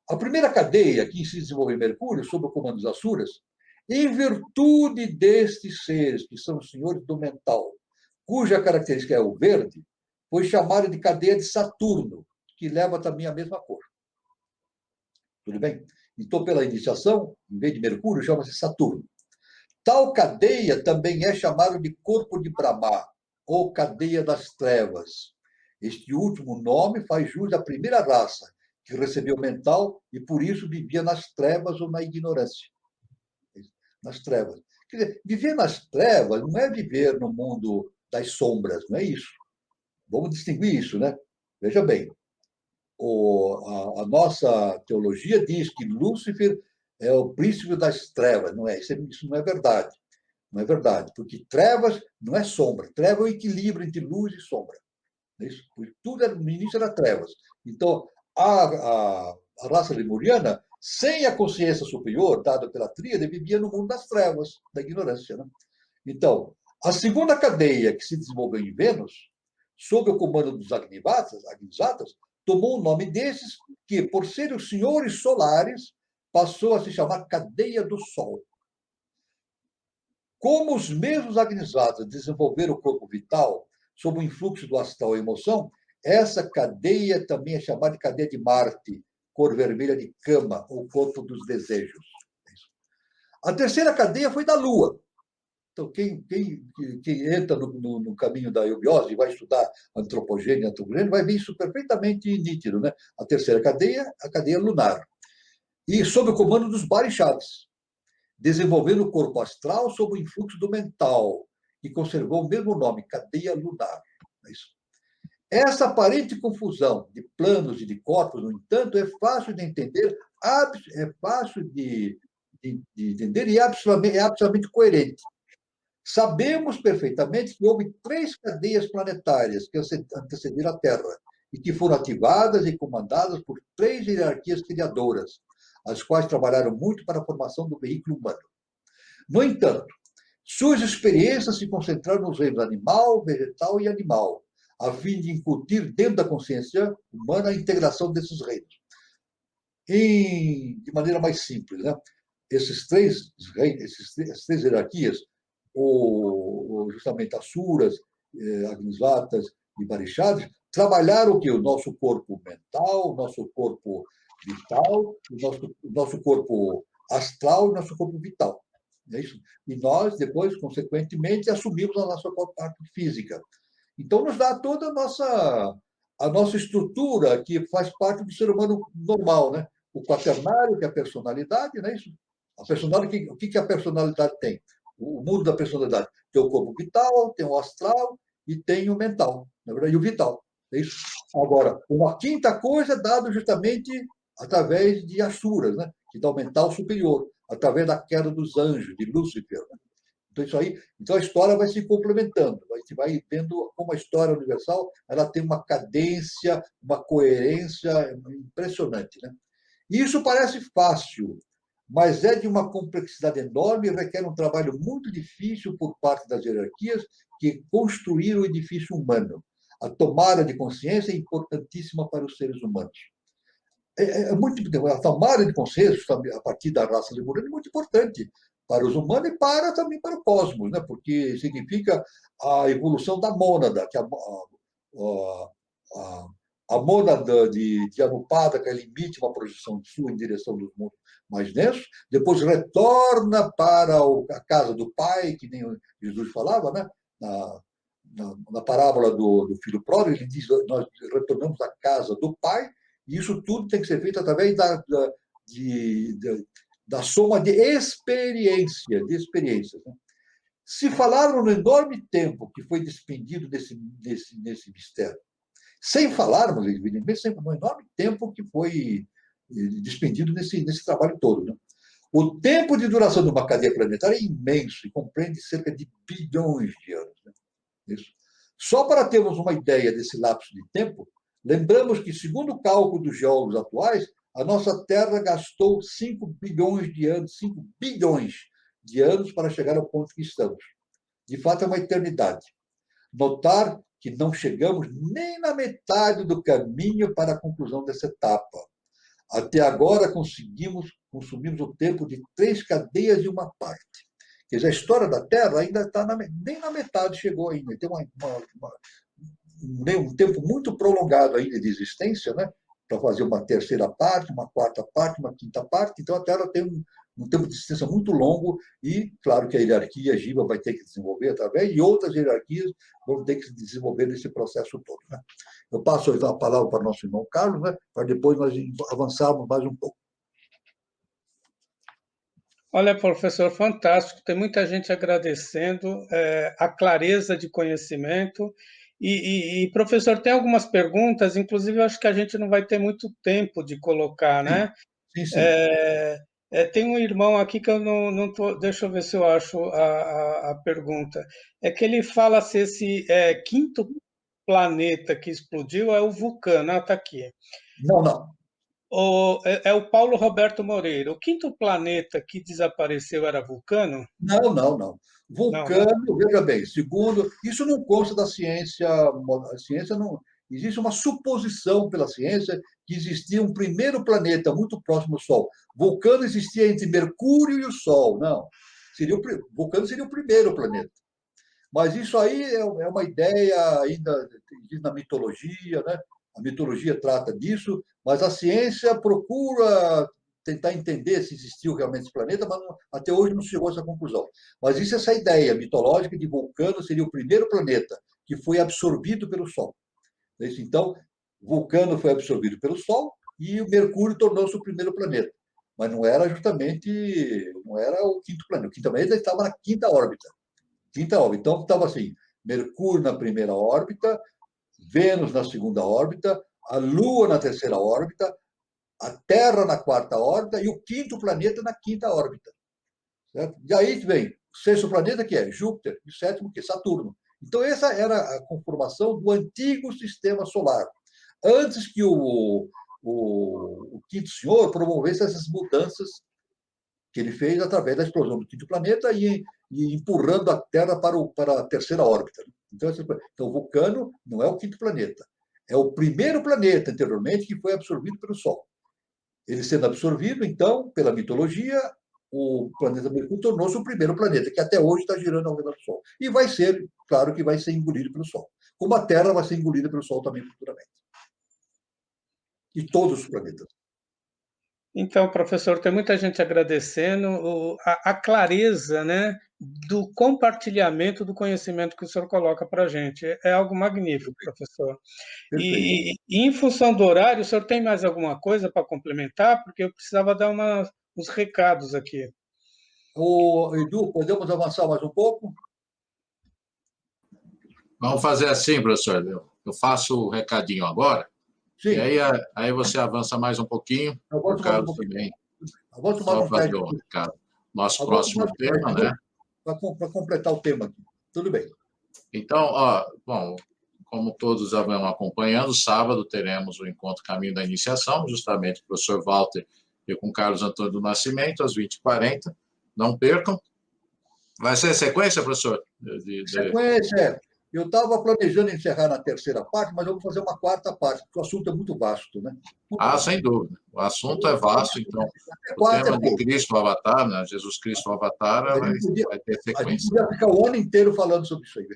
S2: A primeira cadeia que se desenvolveu em Mercúrio, sob o comando dos Asuras, em virtude destes seres, que são os senhores do mental, cuja característica é o verde, foi chamada de cadeia de Saturno, que leva também a mesma cor. Tudo bem? Então, pela iniciação, em vez de Mercúrio, chama-se Saturno. Tal cadeia também é chamada de corpo de Brahma, ou cadeia das trevas. Este último nome faz jus à primeira raça, que recebeu mental e, por isso, vivia nas trevas ou na ignorância. nas trevas. Quer dizer, viver nas trevas não é viver no mundo das sombras, não é isso. Vamos distinguir isso, né? Veja bem, a nossa teologia diz que Lúcifer é o príncipe das trevas, não é? Isso não é verdade. Não é verdade, porque trevas não é sombra. Treva é o equilíbrio entre luz e sombra. É isso? Tudo no início era trevas. Então, a raça lemuriana, sem a consciência superior dada pela tríade, vivia no mundo das trevas, da ignorância. Né? Então, a segunda cadeia que se desenvolveu em Vênus, sob o comando dos Agnisatas, tomou o nome desses, que, por serem os senhores solares, passou a se chamar cadeia do Sol. Como os mesmos Agnisatas desenvolveram o corpo vital sob o influxo do astral e emoção, essa cadeia também é chamada de cadeia de Marte, cor vermelha de cama, ou corpo dos desejos. A terceira cadeia foi da Lua. Então, quem entra no caminho da eubiose e vai estudar antropogênese, vai ver isso perfeitamente nítido. Né? A terceira cadeia, a cadeia lunar. E sob o comando dos Barixás, desenvolvendo o corpo astral sob o influxo do mental, que conservou o mesmo nome, cadeia lunar. É isso. Essa aparente confusão de planos e de corpos, no entanto, é fácil de entender, é fácil de entender e é absolutamente coerente. Sabemos perfeitamente que houve 3 cadeias planetárias que antecederam a Terra e que foram ativadas e comandadas por 3 hierarquias criadoras, as quais trabalharam muito para a formação do veículo humano. No entanto, suas experiências se concentraram nos reinos animal, vegetal e animal, a fim de incutir dentro da consciência humana a integração desses reinos. De maneira mais simples, né? Essas três hierarquias, justamente Asuras, Agnisatas e Barixades, trabalharam o que? O nosso corpo mental, o nosso corpo vital, o nosso corpo astral e o nosso corpo vital. É isso? E nós, depois, consequentemente, assumimos a nossa parte física. Então, nos dá toda a nossa estrutura, que faz parte do ser humano normal, né? O quaternário, que é a personalidade, não é isso? A personalidade, o que a personalidade tem? O mundo da personalidade tem o corpo vital, tem o astral e tem o mental, na verdade, e o vital. É isso? Agora, uma quinta coisa é dada justamente através de Asuras, né? Que dá o mental superior, através da queda dos anjos, de Lúcifer. Né? Então a história vai se complementando, a gente vai vendo como a história universal ela tem uma cadência, uma coerência impressionante. Né? E isso parece fácil, mas é de uma complexidade enorme e requer um trabalho muito difícil por parte das hierarquias que construíram o edifício humano. A tomada de consciência é importantíssima para os seres humanos. A tomada de consciência, a partir da raça lemuriana, é muito importante para os humanos e também para o cosmos, né? Porque significa a evolução da mônada, que a mônada de Anupada, que ela emite uma projeção sua em direção dos mundos mais densos, depois retorna para a casa do pai, que nem Jesus falava, né? Na parábola do filho pródigo, ele diz: nós retornamos à casa do pai, e isso tudo tem que ser feito através da soma de experiências. Né? Se falarmos no enorme tempo que foi despendido nesse mistério, sem falarmos, evidentemente, no enorme tempo que foi despendido nesse trabalho todo. Né? O tempo de duração de uma cadeia planetária é imenso e compreende cerca de bilhões de anos. Né? Isso. Só para termos uma ideia desse lapso de tempo, lembramos que, segundo o cálculo dos geólogos atuais, a nossa Terra gastou 5 bilhões de anos para chegar ao ponto que estamos. De fato, é uma eternidade. Notar que não chegamos nem na metade do caminho para a conclusão dessa etapa. Até agora, consumimos o tempo de 3 cadeias de uma parte. Quer dizer, a história da Terra ainda está nem na metade chegou ainda. Tem um tempo muito prolongado ainda de existência, né? Para fazer uma terceira parte, uma quarta parte, uma quinta parte. Então, a Terra tem um tempo de existência muito longo e, claro, que a hierarquia Jiva vai ter que desenvolver através e outras hierarquias vão ter que se desenvolver nesse processo todo. Né? Eu passo a palavra para o nosso irmão Carlos, né? Para depois nós avançarmos mais um pouco.
S3: Olha, professor, fantástico. Tem muita gente agradecendo a clareza de conhecimento. Professor, tem algumas perguntas, inclusive eu acho que a gente não vai ter muito tempo de colocar,
S2: Sim,
S3: né?
S2: sim, sim.
S3: Tem um irmão aqui que eu não tô, deixa eu ver se eu acho a pergunta. É que ele fala se esse quinto planeta que explodiu é o Vulcano. Ah, está aqui.
S2: Não, não.
S3: É o Paulo Roberto Moreira. O quinto planeta que desapareceu era Vulcano?
S2: Não, não, não.
S3: Não, né?
S2: Vulcano, veja bem, segundo, isso não consta da ciência, a ciência não, existe uma suposição pela ciência que existia um primeiro planeta muito próximo ao Sol. Vulcano existia entre Mercúrio e o Sol, não. Vulcano seria o primeiro planeta. Mas isso aí é uma ideia ainda na mitologia, né? A mitologia trata disso, mas a ciência procura tentar entender se existiu realmente esse planeta, mas até hoje não chegou a essa conclusão. Mas isso é essa ideia mitológica de Vulcano seria o primeiro planeta que foi absorvido pelo Sol. Então, Vulcano foi absorvido pelo Sol e o Mercúrio tornou-se o primeiro planeta. Mas não era justamente, não era o quinto planeta. O quinto planeta estava na quinta órbita. Então, estava assim: Mercúrio na primeira órbita, Vênus na segunda órbita, a Lua na terceira órbita, a Terra na quarta órbita e o quinto planeta na quinta órbita. Certo? E aí vem o sexto planeta, que é Júpiter, e o sétimo, que é Saturno. Então, essa era a conformação do antigo sistema solar, antes que o quinto senhor promovesse essas mudanças que ele fez através da explosão do quinto planeta e empurrando a Terra para a terceira órbita. Então, o Vulcano não é o quinto planeta. É o primeiro planeta, anteriormente, que foi absorvido pelo Sol. Ele sendo absorvido, então, pela mitologia, o planeta Mercúrio tornou-se o primeiro planeta, que até hoje está girando ao redor do Sol. E vai ser, claro que vai ser engolido pelo Sol. Como a Terra vai ser engolida pelo Sol também futuramente. E todos os planetas.
S3: Então, professor, tem muita gente agradecendo a clareza, né, do compartilhamento do conhecimento que o senhor coloca para a gente. É algo magnífico, professor.
S2: Perfeito.
S3: Em função do horário, o senhor tem mais alguma coisa para complementar? Porque eu precisava dar uns recados aqui.
S2: Edu, podemos avançar mais um pouco?
S1: Vamos fazer assim, professor. Eu faço o recadinho agora, e
S2: Sim,
S1: aí você avança mais um pouquinho, o
S2: avanço mais um
S1: Carlos
S2: pouquinho.
S1: também.
S2: Avanço mais
S1: Só
S2: um
S1: fazer
S2: teste
S1: o
S2: aqui.
S1: recado. Nosso
S2: Avanço
S1: próximo
S2: mais um
S1: tema,
S2: teste
S1: né?
S2: para completar o tema aqui. Tudo bem.
S1: Então, ó, bom, como todos já vão acompanhando, sábado teremos o encontro Caminho da Iniciação, justamente com o professor Walter e com o Carlos Antônio do Nascimento, às 20h40. Não percam. Vai ser sequência, professor?
S2: Sequência. Eu estava planejando encerrar na terceira parte, mas eu vou fazer uma quarta parte, porque o assunto é muito vasto, né? Muito
S1: Ah,
S2: vasto.
S1: sem dúvida. O assunto é vasto, então
S2: Até
S1: o
S2: quarta
S1: tema
S2: é
S1: de
S2: pouco.
S1: Cristo Avatar, né? Jesus Cristo Avatar,
S2: A
S1: vai,
S2: gente podia,
S1: vai ter
S2: a gente
S1: sequência.
S2: podia ficar o ano inteiro falando sobre isso aí.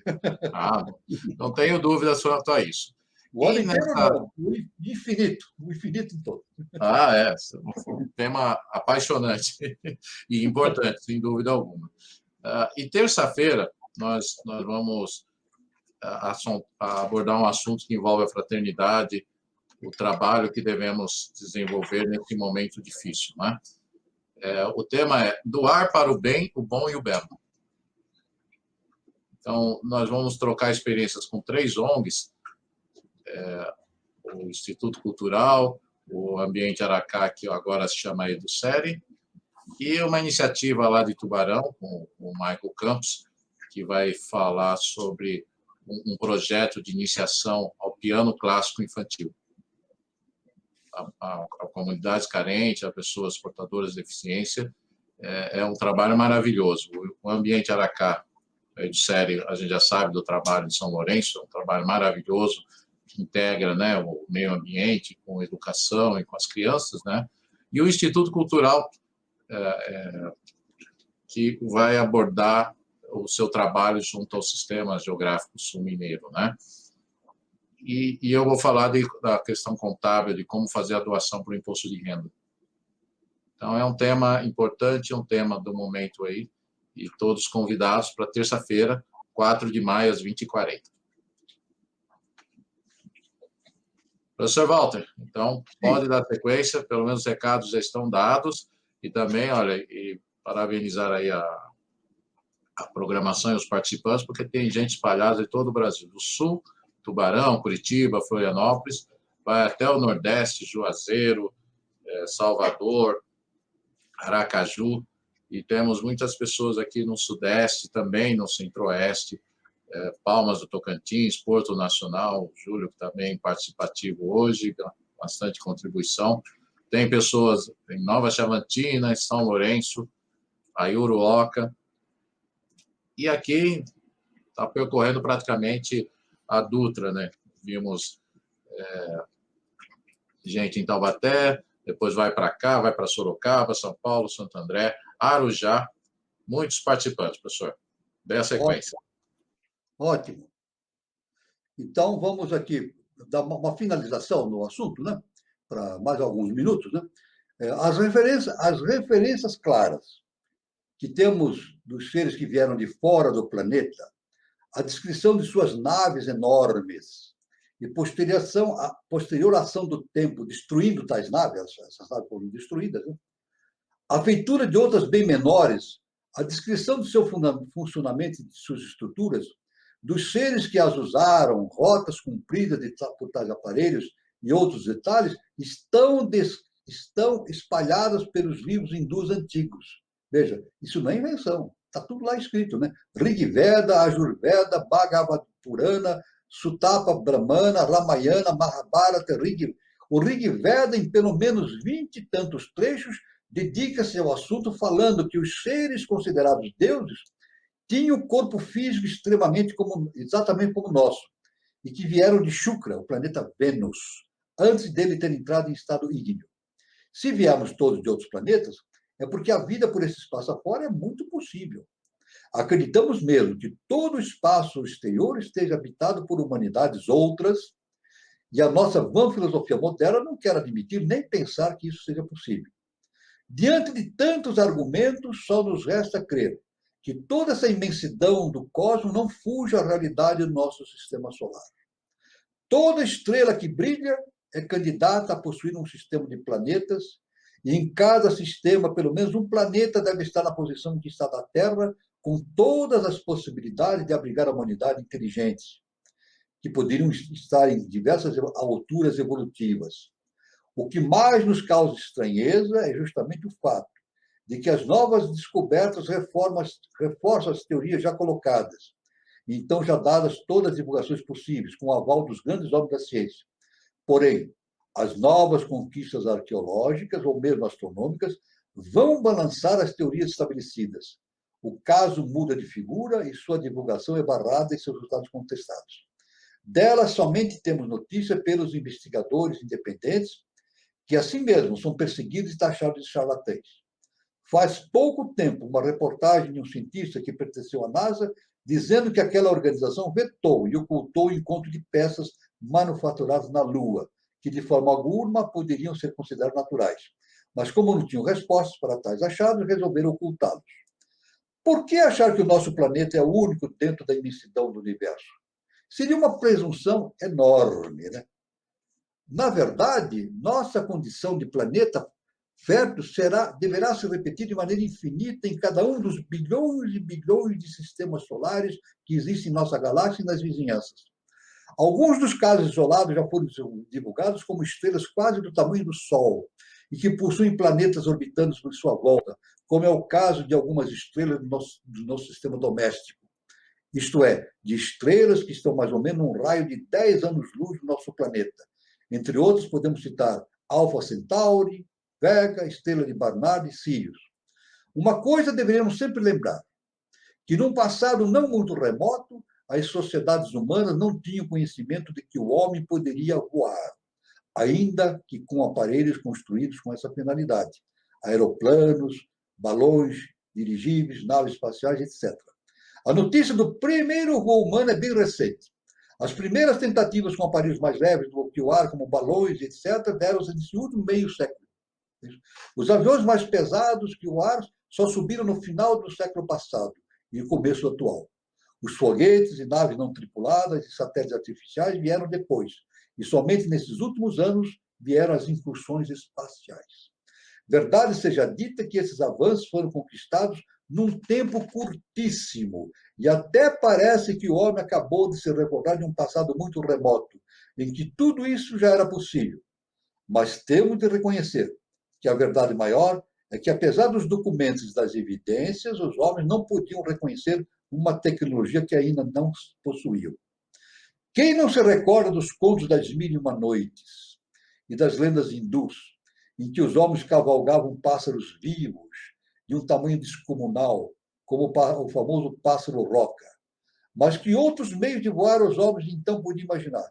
S1: Ah, não tenho dúvidas quanto a isso.
S2: O ano
S1: E
S2: inteiro
S1: nessa.
S2: não, o infinito em todo.
S1: Ah, é. Um tema apaixonante e importante, sem dúvida alguma. E terça-feira, nós vamos abordar um assunto que envolve a fraternidade, o trabalho que devemos desenvolver nesse momento difícil. Né? O tema é doar para o bem, o bom e o belo. Então, nós vamos trocar experiências com 3 ONGs, o Instituto Cultural, o Ambiente Aracá, que agora se chama EduSérie, e uma iniciativa lá de Tubarão, com o Michael Campos, que vai falar sobre um projeto de iniciação ao piano clássico infantil. A comunidades carentes, a pessoas portadoras de deficiência, é um trabalho maravilhoso. O Ambiente Aracá, de série, a gente já sabe do trabalho de São Lourenço, é um trabalho maravilhoso, que integra, né, o meio ambiente com a educação e com as crianças, né? E o Instituto Cultural, que vai abordar o seu trabalho junto ao Sistema Geográfico Sul-Mineiro, né? E eu vou falar da questão contábil, de como fazer a doação para o imposto de renda. Então, é um tema importante, é um tema do momento aí, e todos convidados para terça-feira, 4 de maio, às 20h40. Professor Walter, então, pode dar sequência, pelo menos os recados já estão dados, e também, olha, parabenizar aí a programação e os participantes, porque tem gente espalhada em todo o Brasil, do Sul, Tubarão, Curitiba, Florianópolis, vai até o Nordeste, Juazeiro, Salvador, Aracaju, e temos muitas pessoas aqui no Sudeste, também no Centro-Oeste, Palmas do Tocantins, Porto Nacional, Júlio também participativo hoje, bastante contribuição. Tem pessoas em Nova Chavantina, em São Lourenço, Ayuruoca, e aqui está percorrendo praticamente a Dutra, né? Vimos gente em Taubaté, depois vai para cá, vai para Sorocaba, São Paulo, Santo André, Arujá, muitos participantes, professor. Dê a sequência.
S2: Ótimo. Então, vamos aqui dar uma finalização no assunto, né? Para mais alguns minutos, né? As referências claras que temos dos seres que vieram de fora do planeta, a descrição de suas naves enormes e posterior ação do tempo destruindo tais naves, essas naves foram destruídas, né? A feitura de outras bem menores, a descrição do seu funcionamento e de suas estruturas, dos seres que as usaram, rotas cumpridas por tais aparelhos e outros detalhes, estão espalhadas pelos livros hindus antigos. Veja, isso não é invenção, está tudo lá escrito, né? Rig Veda, Ajurveda, Bhagavad Purana, Sutapa Brahmana, Ramayana, Mahabharata, o Rig Veda, em pelo menos 20 e tantos trechos, dedica-se ao assunto falando que os seres considerados deuses tinham o corpo físico exatamente como o nosso, e que vieram de Shukra, o planeta Vênus, antes dele ter entrado em estado ígneo. Se viermos todos de outros planetas, é porque a vida por esse espaço afora é muito possível. Acreditamos mesmo que todo o espaço exterior esteja habitado por humanidades outras, e a nossa vã filosofia moderna não quer admitir nem pensar que isso seja possível. Diante de tantos argumentos, só nos resta crer que toda essa imensidão do cosmos não fuja à realidade do nosso sistema solar. Toda estrela que brilha é candidata a possuir um sistema de planetas, e em cada sistema, pelo menos um planeta deve estar na posição que está da Terra, com todas as possibilidades de abrigar a humanidade inteligente, que poderiam estar em diversas alturas evolutivas. O que mais nos causa estranheza é justamente o fato de que as novas descobertas reforçam as teorias já colocadas, e então já dadas todas as divulgações possíveis, com o aval dos grandes homens da ciência. Porém, as novas conquistas arqueológicas ou mesmo astronômicas vão balançar as teorias estabelecidas. O caso muda de figura e sua divulgação é barrada e seus resultados contestados. Delas somente temos notícia pelos investigadores independentes, que assim mesmo são perseguidos e taxados de charlatães. Faz pouco tempo, uma reportagem de um cientista que pertenceu à NASA, dizendo que aquela organização vetou e ocultou o encontro de peças manufaturadas na Lua, que de forma alguma poderiam ser consideradas naturais. Mas como não tinham respostas para tais achados, resolveram ocultá-los. Por que achar que o nosso planeta é o único dentro da imensidão do universo? Seria uma presunção enorme, né? Na verdade, nossa condição de planeta fértil deverá se repetir de maneira infinita em cada um dos bilhões e bilhões de sistemas solares que existem em nossa galáxia e nas vizinhanças. Alguns dos casos isolados já foram divulgados como estrelas quase do tamanho do Sol e que possuem planetas orbitando por sua volta, como é o caso de algumas estrelas do nosso sistema doméstico. Isto é, de estrelas que estão mais ou menos num raio de 10 anos-luz do nosso planeta. Entre outros, podemos citar Alpha Centauri, Vega, Estrela de Barnard e Sirius. Uma coisa deveríamos sempre lembrar, que num passado não muito remoto, as sociedades humanas não tinham conhecimento de que o homem poderia voar, ainda que com aparelhos construídos com essa finalidade, aeroplanos, balões, dirigíveis, naves espaciais, etc. A notícia do primeiro voo humano é bem recente. As primeiras tentativas com aparelhos mais leves do que o ar, como balões, etc., deram-se nesse último meio século. Os aviões mais pesados que o ar só subiram no final do século passado e no começo atual. Os foguetes e naves não tripuladas e satélites artificiais vieram depois, e somente nesses últimos anos vieram as incursões espaciais. Verdade seja dita que esses avanços foram conquistados num tempo curtíssimo, e até parece que o homem acabou de se recordar de um passado muito remoto, em que tudo isso já era possível. Mas temos de reconhecer que a verdade maior é que, apesar dos documentos e das evidências, os homens não podiam reconhecer uma tecnologia que ainda não possuíam. Quem não se recorda dos contos das Mil e Uma Noites e das lendas hindus, em que os homens cavalgavam pássaros vivos de um tamanho descomunal, como o famoso pássaro roca, mas que outros meios de voar os homens então podiam imaginar?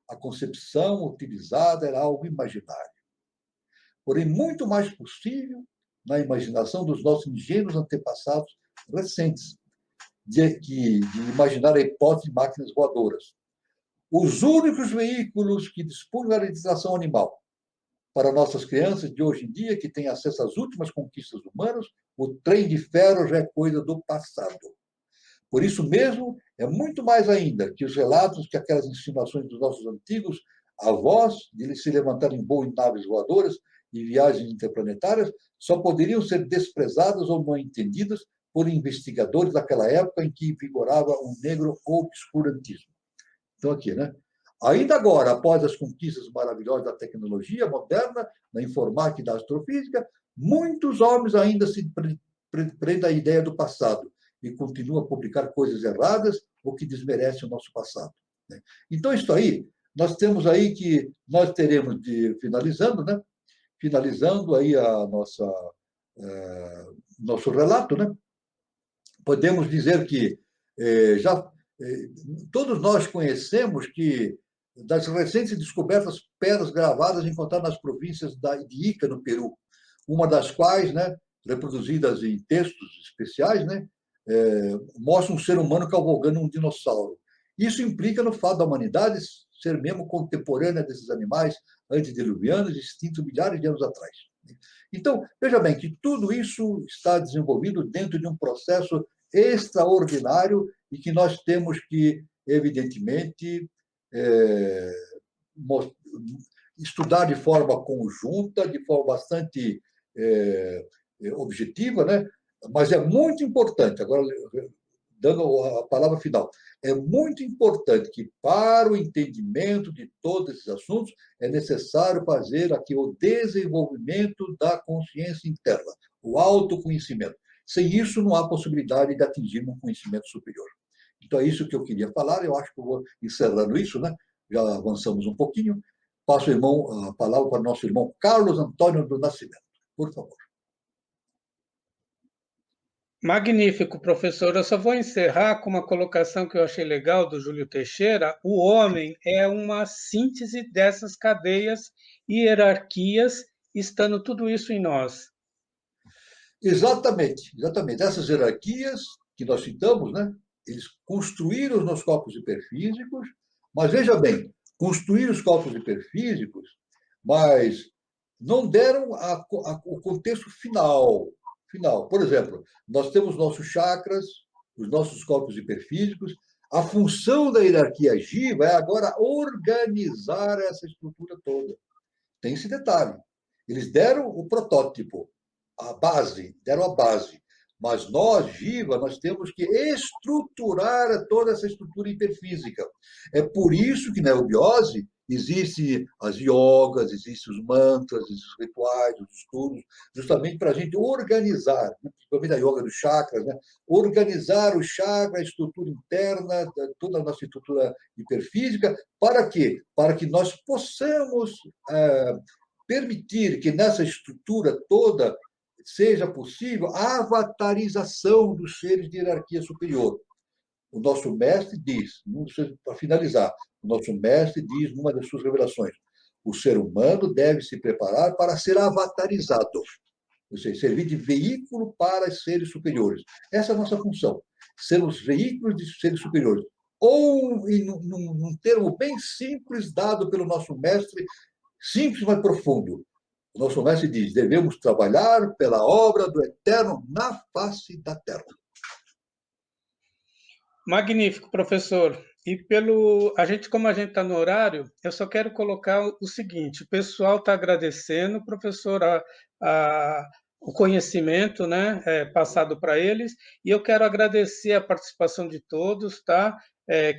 S2: A concepção utilizada era algo imaginário, porém muito mais possível na imaginação dos nossos ingênuos antepassados recentes, de imaginar a hipótese de máquinas voadoras. Os únicos veículos que dispunham da legislação animal para nossas crianças de hoje em dia, que têm acesso às últimas conquistas humanas, o trem de ferro já é coisa do passado. Por isso mesmo, é muito mais ainda que os relatos, que aquelas insinuações dos nossos antigos avós, de se levantar em voo em naves voadoras e viagens interplanetárias, só poderiam ser desprezadas ou não entendidas por investigadores daquela época em que vigorava um negro obscurantismo. Então, aqui, né? Ainda agora, após as conquistas maravilhosas da tecnologia moderna, da informática e da astrofísica, muitos homens ainda se prendem à ideia do passado e continuam a publicar coisas erradas ou que desmerecem o nosso passado. Então, isso aí, nós temos aí que nós teremos finalizando, né? Finalizando aí nosso relato, né? Podemos dizer que todos nós conhecemos que das recentes descobertas pedras gravadas encontradas nas províncias de Ica, no Peru, uma das quais, né, reproduzidas em textos especiais, né, mostra um ser humano cavalgando um dinossauro. Isso implica no fato da humanidade ser mesmo contemporânea desses animais antediluvianos extintos milhares de anos atrás. Então, veja bem que tudo isso está desenvolvido dentro de um processo extraordinário e que nós temos que, evidentemente, estudar de forma conjunta, de forma bastante objetiva, né? Mas é muito importante, agora, dando a palavra final, é muito importante que, para o entendimento de todos esses assuntos, é necessário fazer aqui o desenvolvimento da consciência interna, o autoconhecimento. Sem isso, não há possibilidade de atingir um conhecimento superior. Então, é isso que eu queria falar. Eu acho que eu vou encerrando isso, né? Já avançamos um pouquinho. Passo a palavra para o nosso irmão Carlos Antônio do Nascimento. Por favor.
S3: Magnífico, professor. Eu só vou encerrar com uma colocação que eu achei legal do Júlio Teixeira. O homem é uma síntese dessas cadeias e hierarquias, estando tudo isso em nós.
S2: Exatamente, exatamente. Essas hierarquias que nós citamos, né? Eles construíram os nossos corpos hiperfísicos, mas veja bem, construíram os corpos hiperfísicos, mas não deram o contexto final. Por exemplo, nós temos nossos chakras, os nossos corpos hiperfísicos. A função da hierarquia Jiva é agora organizar essa estrutura toda. Tem esse detalhe. Eles deram o protótipo, a base, deram a base. Mas nós, Jiva, nós temos que estruturar toda essa estrutura hiperfísica. É por isso que na eubiose existem as yogas, existem os mantras, existem os rituais, os estudos, justamente para a gente organizar, principalmente a yoga dos chakras, né? Organizar o chakra, a estrutura interna, toda a nossa estrutura hiperfísica, para quê? Para que nós possamos permitir que nessa estrutura toda seja possível a avatarização dos seres de hierarquia superior. O nosso mestre diz, para finalizar, o nosso mestre diz numa das suas revelações, o ser humano deve se preparar para ser avatarizado, ou seja, servir de veículo para os seres superiores. Essa é a nossa função, sermos veículos de seres superiores. Ou, num termo bem simples dado pelo nosso mestre, simples, mas profundo, o nosso mestre diz, devemos trabalhar pela obra do Eterno na face da terra.
S3: Magnífico, professor. E como a gente está no horário, eu só quero colocar o seguinte: o pessoal está agradecendo, professor, o conhecimento, né, passado para eles, e eu quero agradecer a participação de todos, tá?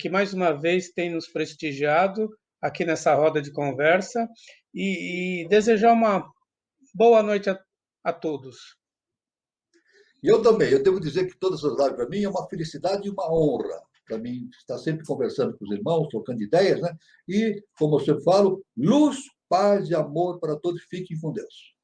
S3: Que mais uma vez tem nos prestigiado aqui nessa roda de conversa, e desejar uma boa noite a todos.
S2: E eu também, eu devo dizer que todas as lives para mim é uma felicidade e uma honra. Para mim, estar sempre conversando com os irmãos, trocando ideias, né? E, como eu sempre falo, luz, paz e amor para todos. Fiquem com Deus.